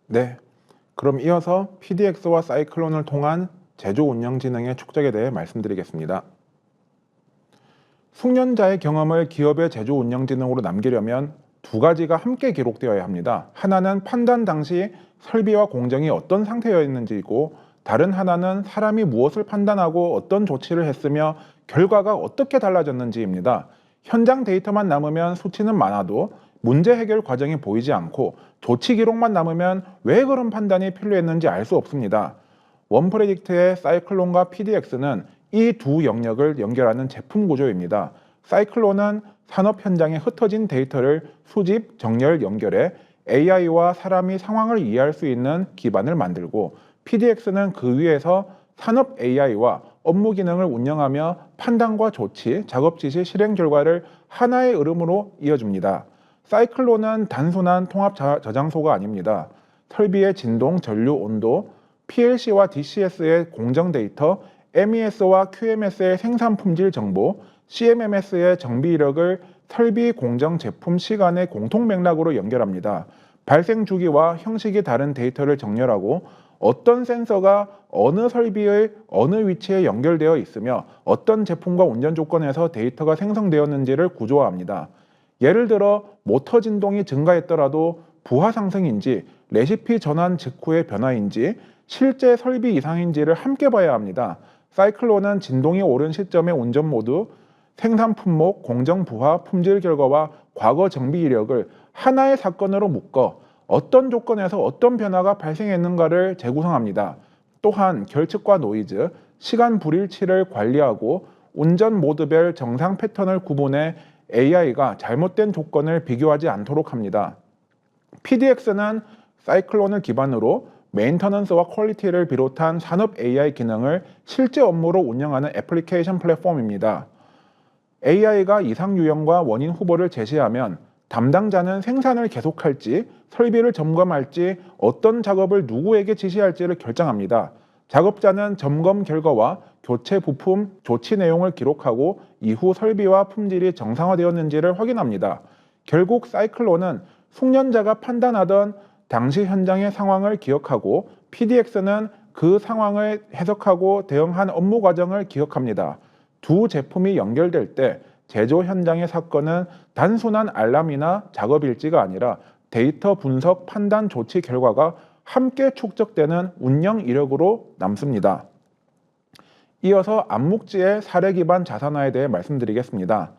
A: 네, 그럼 이어서 PDX와 사이클론을 통한 제조 운영 진행의 축적에 대해 말씀드리겠습니다. 숙련자의 경험을 기업의 제조 운영 진행으로 남기려면 두 가지가 함께 기록되어야 합니다. 하나는 판단 당시 설비와 공정이 어떤 상태였는지이고, 다른 하나는 사람이 무엇을 판단하고 어떤 조치를 했으며 결과가 어떻게 달라졌는지입니다. 현장 데이터만 남으면 수치는 많아도 문제 해결 과정이 보이지 않고 조치 기록만 남으면 왜 그런 판단이 필요했는지 알 수 없습니다. 원프레딕트의 사이클론과 PDX는 이 두 영역을 연결하는 제품 구조입니다. 사이클론은 산업 현장에 흩어진 데이터를 수집, 정렬, 연결해 AI와 사람이 상황을 이해할 수 있는 기반을 만들고, PDX는 그 위에서 산업 AI와 업무 기능을 운영하며 판단과 조치, 작업 지시, 실행 결과를 하나의 흐름으로 이어줍니다. 사이클론은 단순한 통합 저장소가 아닙니다. 설비의 진동, 전류, 온도, PLC와 DCS의 공정 데이터, MES와 QMS의 생산 품질 정보, CMMS의 정비 이력을 설비, 공정, 제품, 시간의 공통 맥락으로 연결합니다. 발생 주기와 형식이 다른 데이터를 정렬하고 어떤 센서가 어느 설비의 어느 위치에 연결되어 있으며 어떤 제품과 운전 조건에서 데이터가 생성되었는지를 구조화합니다. 예를 들어 모터 진동이 증가했더라도 부하 상승인지 레시피 전환 직후의 변화인지 실제 설비 이상인지를 함께 봐야 합니다. 사이클론은 진동이 오른 시점의 운전 모드, 생산 품목, 공정 부하, 품질 결과와 과거 정비 이력을 하나의 사건으로 묶어 어떤 조건에서 어떤 변화가 발생했는가를 재구성합니다. 또한 결측과 노이즈, 시간 불일치를 관리하고 운전 모드별 정상 패턴을 구분해 AI가 잘못된 조건을 비교하지 않도록 합니다. PDX는 사이클론을 기반으로 메인터넌스와 퀄리티를 비롯한 산업 AI 기능을 실제 업무로 운영하는 애플리케이션 플랫폼입니다. AI가 이상 유형과 원인 후보를 제시하면 담당자는 생산을 계속할지, 설비를 점검할지, 어떤 작업을 누구에게 지시할지를 결정합니다. 작업자는 점검 결과와 교체 부품, 조치 내용을 기록하고 이후 설비와 품질이 정상화되었는지를 확인합니다. 결국 사이클론은 숙련자가 판단하던 당시 현장의 상황을 기억하고 PDX는 그 상황을 해석하고 대응한 업무 과정을 기억합니다. 두 제품이 연결될 때 제조 현장의 사건은 단순한 알람이나 작업 일지가 아니라 데이터 분석, 판단, 조치 결과가 함께 축적되는 운영 이력으로 남습니다. 이어서 암묵지의 사례 기반 자산화에 대해 말씀드리겠습니다.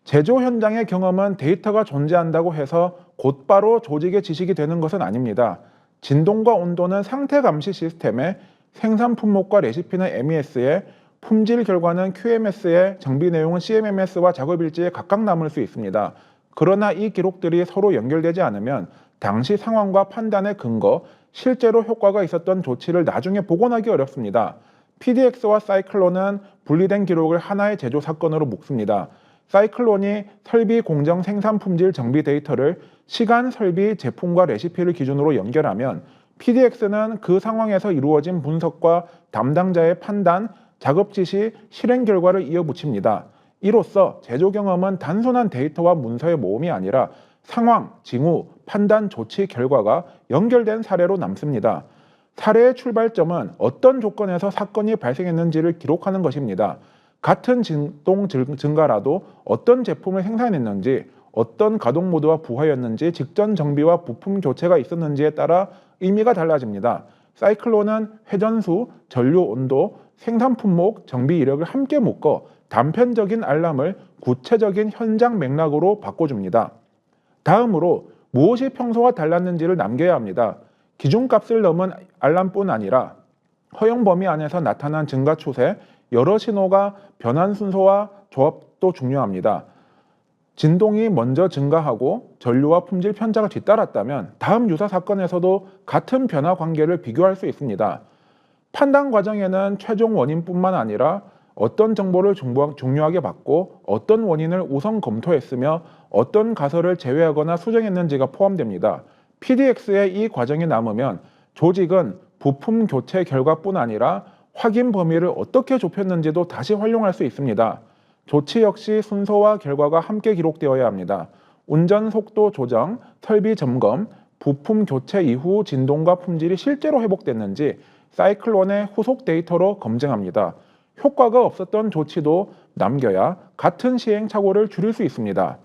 A: 제조 현장의 경험은 데이터가 존재한다고 해서 곧바로 조직의 지식이 되는 것은 아닙니다. 진동과 온도는 상태 감시 시스템에, 생산 품목과 레시피는 MES에, 품질 결과는 QMS에, 정비 내용은 CMMS와 작업 일지에 각각 남을 수 있습니다. 그러나 이 기록들이 서로 연결되지 않으면 당시 상황과 판단의 근거, 실제로 효과가 있었던 조치를 나중에 복원하기 어렵습니다. PDX와 사이클론은 분리된 기록을 하나의 제조 사건으로 묶습니다. 사이클론이 설비 공정 생산 품질 정비 데이터를 시간, 설비, 제품과 레시피를 기준으로 연결하면 PDX는 그 상황에서 이루어진 분석과 담당자의 판단, 작업 지시, 실행 결과를 이어붙입니다. 이로써 제조 경험은 단순한 데이터와 문서의 모음이 아니라 상황, 징후, 판단, 조치, 결과가 연결된 사례로 남습니다. 사례의 출발점은 어떤 조건에서 사건이 발생했는지를 기록하는 것입니다. 같은 진동 증가라도 어떤 제품을 생산했는지, 어떤 가동 모드와 부하였는지, 직전 정비와 부품 교체가 있었는지에 따라 의미가 달라집니다. 사이클론은 회전수, 전류 온도, 생산 품목, 정비 이력을 함께 묶어 단편적인 알람을 구체적인 현장 맥락으로 바꿔줍니다. 다음으로 무엇이 평소와 달랐는지를 남겨야 합니다. 기준값을 넘은 알람뿐 아니라 허용 범위 안에서 나타난 증가 추세, 여러 신호가 변환 순서와 조합도 중요합니다. 진동이 먼저 증가하고 전류와 품질 편차가 뒤따랐다면 다음 유사 사건에서도 같은 변화 관계를 비교할 수 있습니다. 판단 과정에는 최종 원인뿐만 아니라 어떤 정보를 중요하게 받고 어떤 원인을 우선 검토했으며 어떤 가설을 제외하거나 수정했는지가 포함됩니다. PDX의 이 과정이 남으면 조직은 부품 교체 결과뿐 아니라 확인 범위를 어떻게 좁혔는지도 다시 활용할 수 있습니다. 조치 역시 순서와 결과가 함께 기록되어야 합니다. 운전 속도 조정, 설비 점검, 부품 교체 이후 진동과 품질이 실제로 회복됐는지 사이클론의 후속 데이터로 검증합니다. 효과가 없었던 조치도 남겨야 같은 시행착오를 줄일 수 있습니다.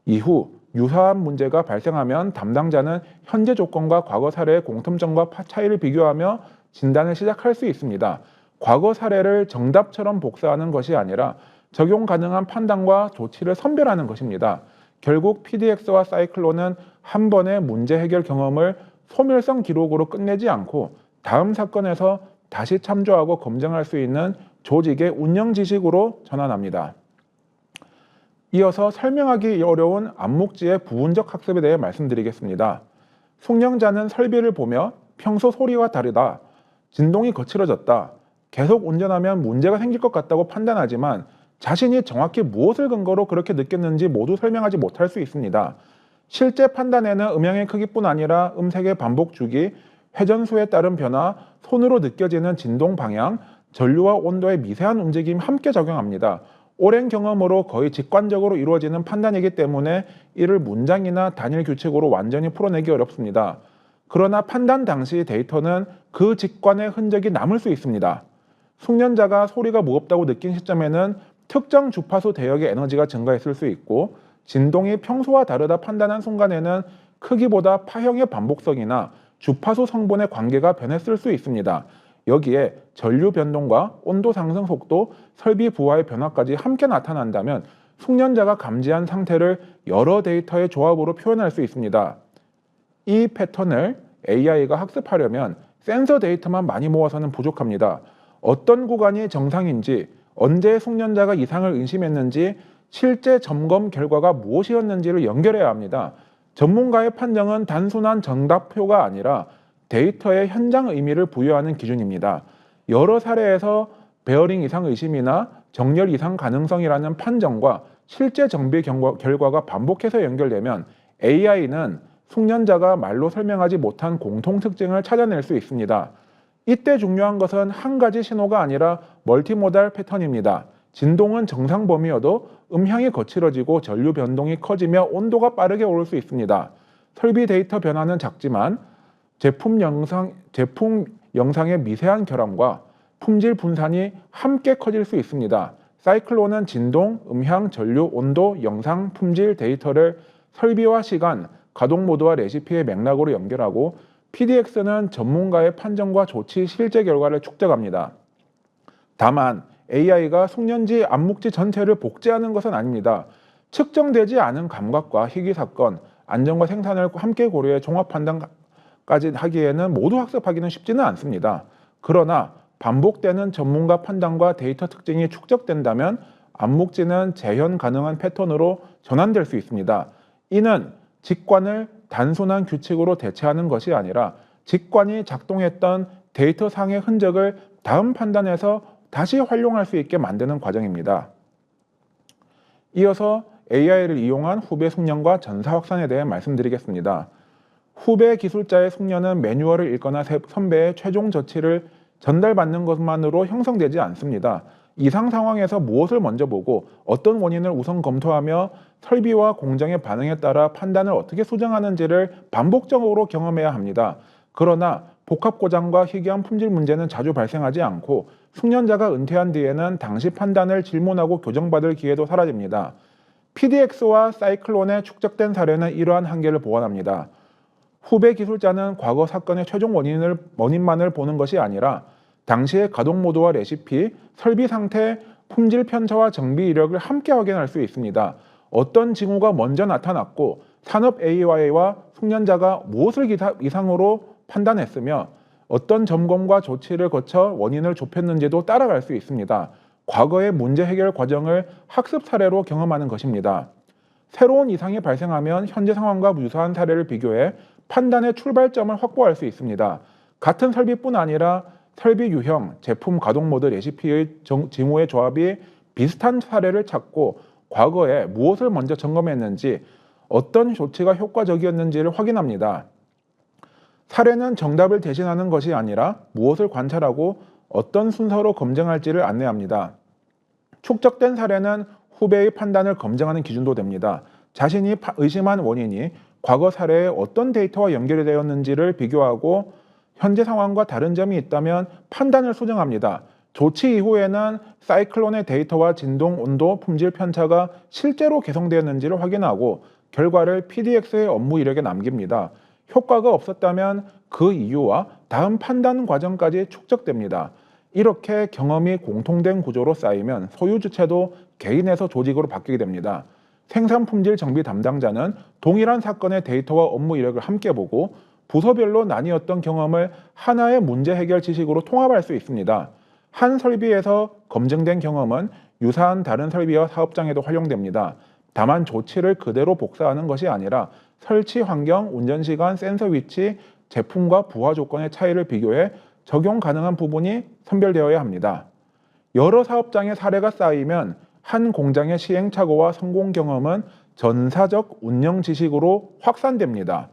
A: 이후 유사한 문제가 발생하면 담당자는 현재 조건과 과거 사례의 공통점과 차이를 비교하며 진단을 시작할 수 있습니다. 과거 사례를 정답처럼 복사하는 것이 아니라 적용 가능한 판단과 조치를 선별하는 것입니다. 결국 PDX와 사이클론은 한 번의 문제 해결 경험을 소멸성 기록으로 끝내지 않고 다음 사건에서 다시 참조하고 검증할 수 있는 조직의 운영 지식으로 전환합니다. 이어서 설명하기 어려운 암묵지의 부분적 학습에 대해 말씀드리겠습니다. 숙련자는 설비를 보며 평소 소리와 다르다, 진동이 거칠어졌다, 계속 운전하면 문제가 생길 것 같다고 판단하지만 자신이 정확히 무엇을 근거로 그렇게 느꼈는지 모두 설명하지 못할 수 있습니다. 실제 판단에는 음향의 크기뿐 아니라 음색의 반복 주기, 회전수에 따른 변화, 손으로 느껴지는 진동 방향, 전류와 온도의 미세한 움직임이 함께 작용합니다. 오랜 경험으로 거의 직관적으로 이루어지는 판단이기 때문에 이를 문장이나 단일 규칙으로 완전히 풀어내기 어렵습니다. 그러나 판단 당시 데이터는 그 직관의 흔적이 남을 수 있습니다. 숙련자가 소리가 무겁다고 느낀 시점에는 특정 주파수 대역의 에너지가 증가했을 수 있고, 진동이 평소와 다르다 판단한 순간에는 크기보다 파형의 반복성이나 주파수 성분의 관계가 변했을 수 있습니다. 여기에 전류 변동과 온도 상승 속도, 설비 부하의 변화까지 함께 나타난다면 숙련자가 감지한 상태를 여러 데이터의 조합으로 표현할 수 있습니다. 이 패턴을 AI가 학습하려면 센서 데이터만 많이 모아서는 부족합니다. 어떤 구간이 정상인지, 언제 숙련자가 이상을 의심했는지, 실제 점검 결과가 무엇이었는지를 연결해야 합니다. 전문가의 판정은 단순한 정답표가 아니라 데이터의 현장 의미를 부여하는 기준입니다. 여러 사례에서 베어링 이상 의심이나 정렬 이상 가능성이라는 판정과 실제 정비 결과가 반복해서 연결되면 AI는 숙련자가 말로 설명하지 못한 공통 특징을 찾아낼 수 있습니다. 이때 중요한 것은 한 가지 신호가 아니라 멀티모달 패턴입니다. 진동은 정상 범위여도 음향이 거칠어지고 전류 변동이 커지며 온도가 빠르게 오를 수 있습니다. 설비 데이터 변화는 작지만 제품 영상의 미세한 결함과 품질 분산이 함께 커질 수 있습니다. 사이클론은 진동, 음향, 전류, 온도, 영상, 품질 데이터를 설비와 시간, 가동 모드와 레시피의 맥락으로 연결하고, PDX는 전문가의 판정과 조치 실제 결과를 축적합니다. 다만 AI가 숙련지 암묵지 전체를 복제하는 것은 아닙니다. 측정되지 않은 감각과 희귀 사건, 안전과 생산을 함께 고려해 종합 판단까지 하기에는 모두 학습하기는 쉽지는 않습니다. 그러나 반복되는 전문가 판단과 데이터 특징이 축적된다면 암묵지는 재현 가능한 패턴으로 전환될 수 있습니다. 이는 직관을 단순한 규칙으로 대체하는 것이 아니라 직관이 작동했던 데이터상의 흔적을 다음 판단에서 다시 활용할 수 있게 만드는 과정입니다. 이어서 AI를 이용한 후배 숙련과 전사 확산에 대해 말씀드리겠습니다. 후배 기술자의 숙련은 매뉴얼을 읽거나 선배의 최종 저치를 전달받는 것만으로 형성되지 않습니다. 이상 상황에서 무엇을 먼저 보고 어떤 원인을 우선 검토하며 설비와 공정의 반응에 따라 판단을 어떻게 수정하는지를 반복적으로 경험해야 합니다. 그러나 복합 고장과 희귀한 품질 문제는 자주 발생하지 않고 숙련자가 은퇴한 뒤에는 당시 판단을 질문하고 교정받을 기회도 사라집니다. PDX와 사이클론에 축적된 사례는 이러한 한계를 보완합니다. 후배 기술자는 과거 사건의 최종 원인만을 보는 것이 아니라 당시의 가동 모드와 레시피, 설비 상태, 품질 편차와 정비 이력을 함께 확인할 수 있습니다. 어떤 징후가 먼저 나타났고 산업 AI와 숙련자가 무엇을 이상으로 판단했으며 어떤 점검과 조치를 거쳐 원인을 좁혔는지도 따라갈 수 있습니다. 과거의 문제 해결 과정을 학습 사례로 경험하는 것입니다. 새로운 이상이 발생하면 현재 상황과 유사한 사례를 비교해 판단의 출발점을 확보할 수 있습니다. 같은 설비뿐 아니라 설비 유형, 제품 가동 모드, 레시피의 징후의 조합이 비슷한 사례를 찾고 과거에 무엇을 먼저 점검했는지, 어떤 조치가 효과적이었는지를 확인합니다. 사례는 정답을 대신하는 것이 아니라 무엇을 관찰하고 어떤 순서로 검증할지를 안내합니다. 축적된 사례는 후배의 판단을 검증하는 기준도 됩니다. 자신이 의심한 원인이 과거 사례에 어떤 데이터와 연결이 되었는지를 비교하고 현재 상황과 다른 점이 있다면 판단을 수정합니다. 조치 이후에는 사이클론의 데이터와 진동, 온도, 품질 편차가 실제로 개선되었는지를 확인하고 결과를 PDX의 업무 이력에 남깁니다. 효과가 없었다면 그 이유와 다음 판단 과정까지 축적됩니다. 이렇게 경험이 공통된 구조로 쌓이면 소유 주체도 개인에서 조직으로 바뀌게 됩니다. 생산 품질 정비 담당자는 동일한 사건의 데이터와 업무 이력을 함께 보고 부서별로 나뉘었던 경험을 하나의 문제 해결 지식으로 통합할 수 있습니다. 한 설비에서 검증된 경험은 유사한 다른 설비와 사업장에도 활용됩니다. 다만 조치를 그대로 복사하는 것이 아니라 설치 환경, 운전 시간, 센서 위치, 제품과 부하 조건의 차이를 비교해 적용 가능한 부분이 선별되어야 합니다. 여러 사업장의 사례가 쌓이면 한 공장의 시행착오와 성공 경험은 전사적 운영 지식으로 확산됩니다.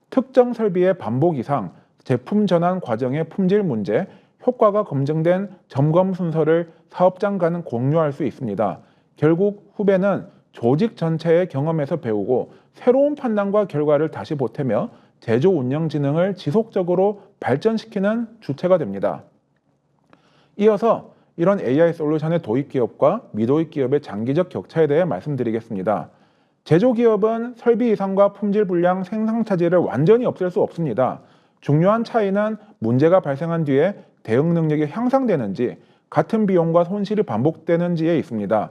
A: 특정 설비의 반복 이상, 제품 전환 과정의 품질 문제, 효과가 검증된 점검 순서를 사업장 간은 공유할 수 있습니다. 결국 후배는 조직 전체의 경험에서 배우고 새로운 판단과 결과를 다시 보태며 제조 운영 지능을 지속적으로 발전시키는 주체가 됩니다. 이어서 이런 AI 솔루션의 도입 기업과 미도입 기업의 장기적 격차에 대해 말씀드리겠습니다. 제조기업은 설비 이상과 품질 불량, 생산 차질을 완전히 없앨 수 없습니다. 중요한 차이는 문제가 발생한 뒤에 대응 능력이 향상되는지, 같은 비용과 손실이 반복되는지에 있습니다.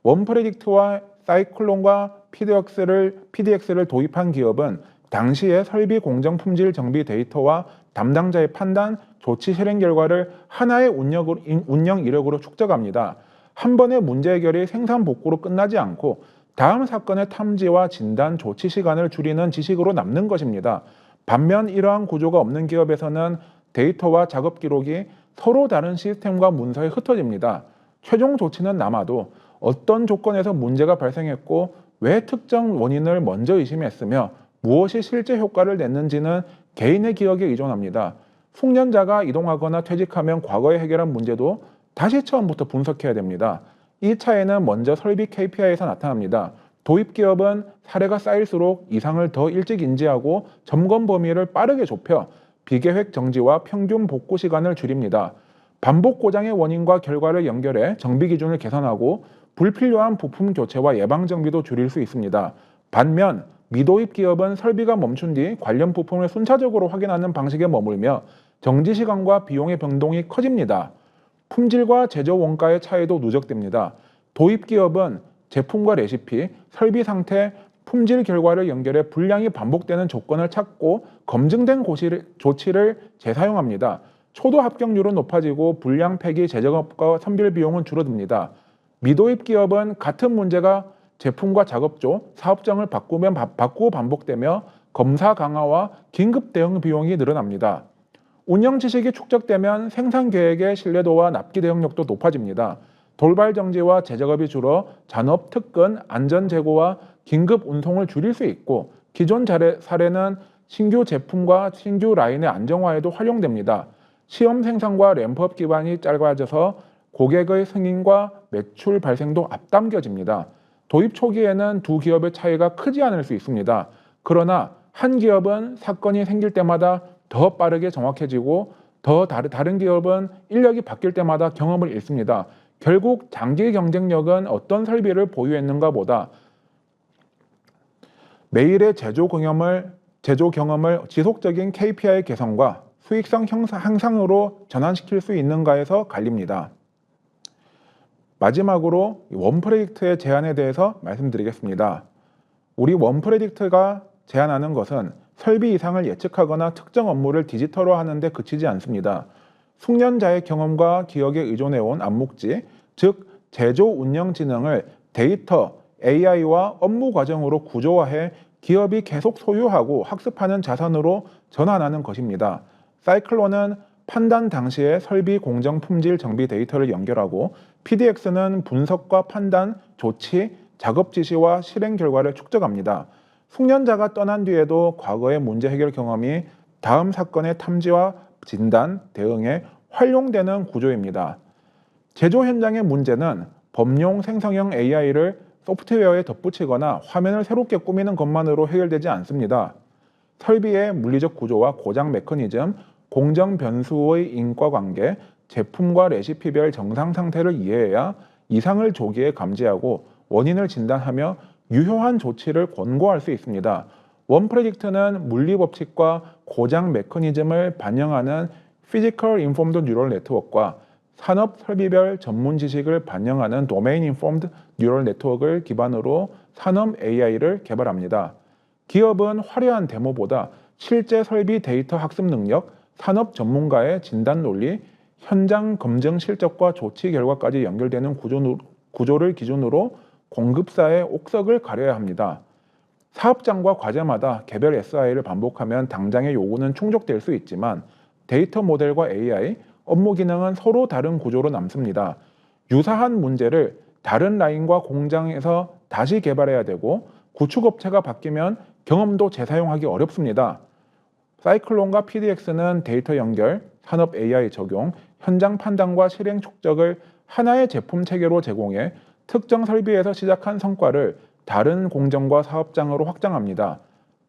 A: 원프레딕트와 사이클론과 PDX를 도입한 기업은 당시의 설비 공정 품질 정비 데이터와 담당자의 판단, 조치 실행 결과를 하나의 운영 이력으로 축적합니다. 한 번의 문제 해결이 생산 복구로 끝나지 않고 다음 사건의 탐지와 진단, 조치 시간을 줄이는 지식으로 남는 것입니다. 반면 이러한 구조가 없는 기업에서는 데이터와 작업 기록이 서로 다른 시스템과 문서에 흩어집니다. 최종 조치는 남아도 어떤 조건에서 문제가 발생했고 왜 특정 원인을 먼저 의심했으며 무엇이 실제 효과를 냈는지는 개인의 기억에 의존합니다. 숙련자가 이동하거나 퇴직하면 과거에 해결한 문제도 다시 처음부터 분석해야 됩니다. 이 차이는 먼저 설비 KPI에서 나타납니다. 도입 기업은 사례가 쌓일수록 이상을 더 일찍 인지하고 점검 범위를 빠르게 좁혀 비계획 정지와 평균 복구 시간을 줄입니다. 반복 고장의 원인과 결과를 연결해 정비 기준을 개선하고 불필요한 부품 교체와 예방 정비도 줄일 수 있습니다. 반면 미도입 기업은 설비가 멈춘 뒤 관련 부품을 순차적으로 확인하는 방식에 머물며 정지 시간과 비용의 변동이 커집니다. 품질과 제조 원가의 차이도 누적됩니다. 도입 기업은 제품과 레시피, 설비 상태, 품질 결과를 연결해 불량이 반복되는 조건을 찾고 검증된 조치를 재사용합니다. 초도 합격률은 높아지고 불량 폐기, 재작업과 선별 비용은 줄어듭니다. 미도입 기업은 같은 문제가 제품과 작업조, 사업장을 바꾸고 반복되며 검사 강화와 긴급 대응 비용이 늘어납니다. 운영 지식이 축적되면 생산 계획의 신뢰도와 납기 대응력도 높아집니다. 돌발 정지와 재작업이 줄어 잔업, 특근, 안전 재고와 긴급 운송을 줄일 수 있고 기존 사례는 신규 제품과 신규 라인의 안정화에도 활용됩니다. 시험 생산과 램프업 기간이 짧아져서 고객의 승인과 매출 발생도 앞당겨집니다. 도입 초기에는 두 기업의 차이가 크지 않을 수 있습니다. 그러나 한 기업은 사건이 생길 때마다 더 빠르게 정확해지고 다른 기업은 인력이 바뀔 때마다 경험을 잃습니다. 결국 장기 경쟁력은 어떤 설비를 보유했는가 보다 매일의 제조 경험을 지속적인 KPI 개선과 수익성 향상으로 전환시킬 수 있는가에서 갈립니다. 마지막으로 원프레딕트의 제안에 대해서 말씀드리겠습니다. 우리 원프레딕트가 제안하는 것은 설비 이상을 예측하거나 특정 업무를 디지털화하는 데 그치지 않습니다. 숙련자의 경험과 기억에 의존해온 암묵지, 즉 제조 운영 지능을 데이터, AI와 업무 과정으로 구조화해 기업이 계속 소유하고 학습하는 자산으로 전환하는 것입니다. 사이클론은 판단 당시의 설비 공정 품질 정비 데이터를 연결하고 PDX는 분석과 판단, 조치, 작업 지시와 실행 결과를 축적합니다. 숙련자가 떠난 뒤에도 과거의 문제 해결 경험이 다음 사건의 탐지와 진단, 대응에 활용되는 구조입니다. 제조 현장의 문제는 범용 생성형 AI를 소프트웨어에 덧붙이거나 화면을 새롭게 꾸미는 것만으로 해결되지 않습니다. 설비의 물리적 구조와 고장 메커니즘, 공정 변수의 인과관계, 제품과 레시피별 정상 상태를 이해해야 이상을 조기에 감지하고 원인을 진단하며 유효한 조치를 권고할 수 있습니다. 원프레딕트는 물리법칙과 고장 메커니즘을 반영하는 Physical Informed Neural Network과 산업 설비별 전문 지식을 반영하는 Domain Informed Neural Network을 기반으로 산업 AI를 개발합니다. 기업은 화려한 데모보다 실제 설비 데이터 학습 능력, 산업 전문가의 진단 논리, 현장 검증 실적과 조치 결과까지 연결되는 구조를 기준으로 공급사의 옥석을 가려야 합니다. 사업장과 과제마다 개별 SI를 반복하면 당장의 요구는 충족될 수 있지만 데이터 모델과 AI, 업무 기능은 서로 다른 구조로 남습니다. 유사한 문제를 다른 라인과 공장에서 다시 개발해야 되고 구축업체가 바뀌면 경험도 재사용하기 어렵습니다. 사이클론과 PDX는 데이터 연결, 산업 AI 적용, 현장 판단과 실행 축적을 하나의 제품 체계로 제공해 특정 설비에서 시작한 성과를 다른 공정과 사업장으로 확장합니다.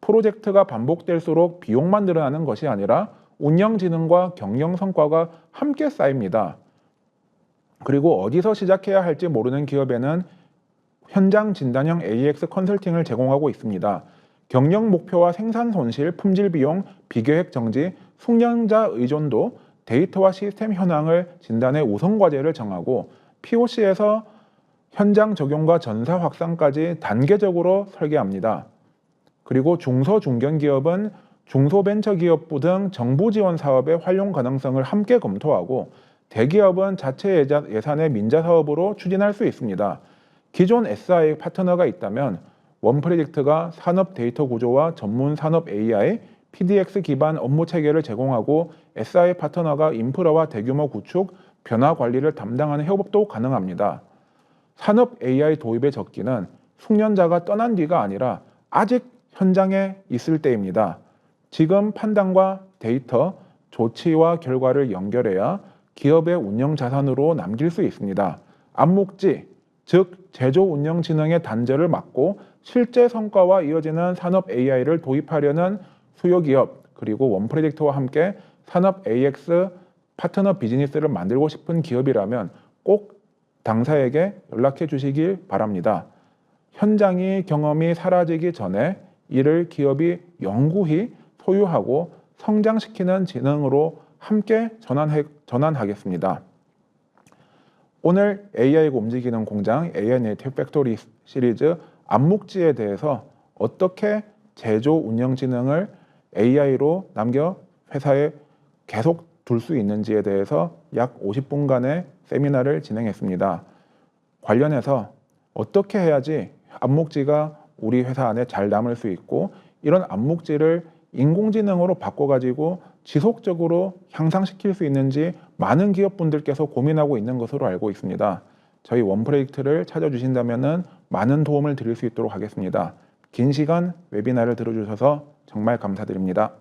A: 프로젝트가 반복될수록 비용만 늘어나는 것이 아니라 운영 진흥과 경영 성과가 함께 쌓입니다. 그리고 어디서 시작해야 할지 모르는 기업에는 현장 진단형 AX 컨설팅을 제공하고 있습니다. 경영 목표와 생산 손실, 품질 비용, 비계획 정지, 숙련자 의존도, 데이터와 시스템 현황을 진단의 우선 과제를 정하고 POC에서 현장 적용과 전사 확산까지 단계적으로 설계합니다. 그리고 중소중견기업은 중소벤처기업부 등 정부 지원 사업의 활용 가능성을 함께 검토하고 대기업은 자체 예산의 민자 사업으로 추진할 수 있습니다. 기존 SI 파트너가 있다면 원프레딕트가 산업 데이터 구조와 전문 산업 AI, PDX 기반 업무 체계를 제공하고 SI 파트너가 인프라와 대규모 구축, 변화 관리를 담당하는 협업도 가능합니다. 산업 AI 도입의 적기는 숙련자가 떠난 뒤가 아니라 아직 현장에 있을 때입니다. 지금 판단과 데이터, 조치와 결과를 연결해야 기업의 운영 자산으로 남길 수 있습니다. 암묵지, 즉 제조 운영 진흥의 단절을 막고 실제 성과와 이어지는 산업 AI를 도입하려는 수요기업 그리고 원프레딕트와 함께 산업 AX 파트너 비즈니스를 만들고 싶은 기업이라면 꼭 당사에게 연락해 주시길 바랍니다. 현장의 경험이 사라지기 전에 이를 기업이 영구히 소유하고 성장시키는 진흥으로 함께 전환하겠습니다. 오늘 AI가 움직이는 공장 AI 네이티브 팩토리 시리즈 암묵지에 대해서 어떻게 제조 운영 진흥을 AI로 남겨 회사에 계속 둘 수 있는지에 대해서 약 50분간의 세미나를 진행했습니다. 관련해서 어떻게 해야지 암묵지가 우리 회사 안에 잘 남을 수 있고 이런 암묵지를 인공지능으로 바꿔가지고 지속적으로 향상시킬 수 있는지 많은 기업분들께서 고민하고 있는 것으로 알고 있습니다. 저희 원프레딕트를 찾아주신다면 많은 도움을 드릴 수 있도록 하겠습니다. 긴 시간 웨비나를 들어주셔서 정말 감사드립니다.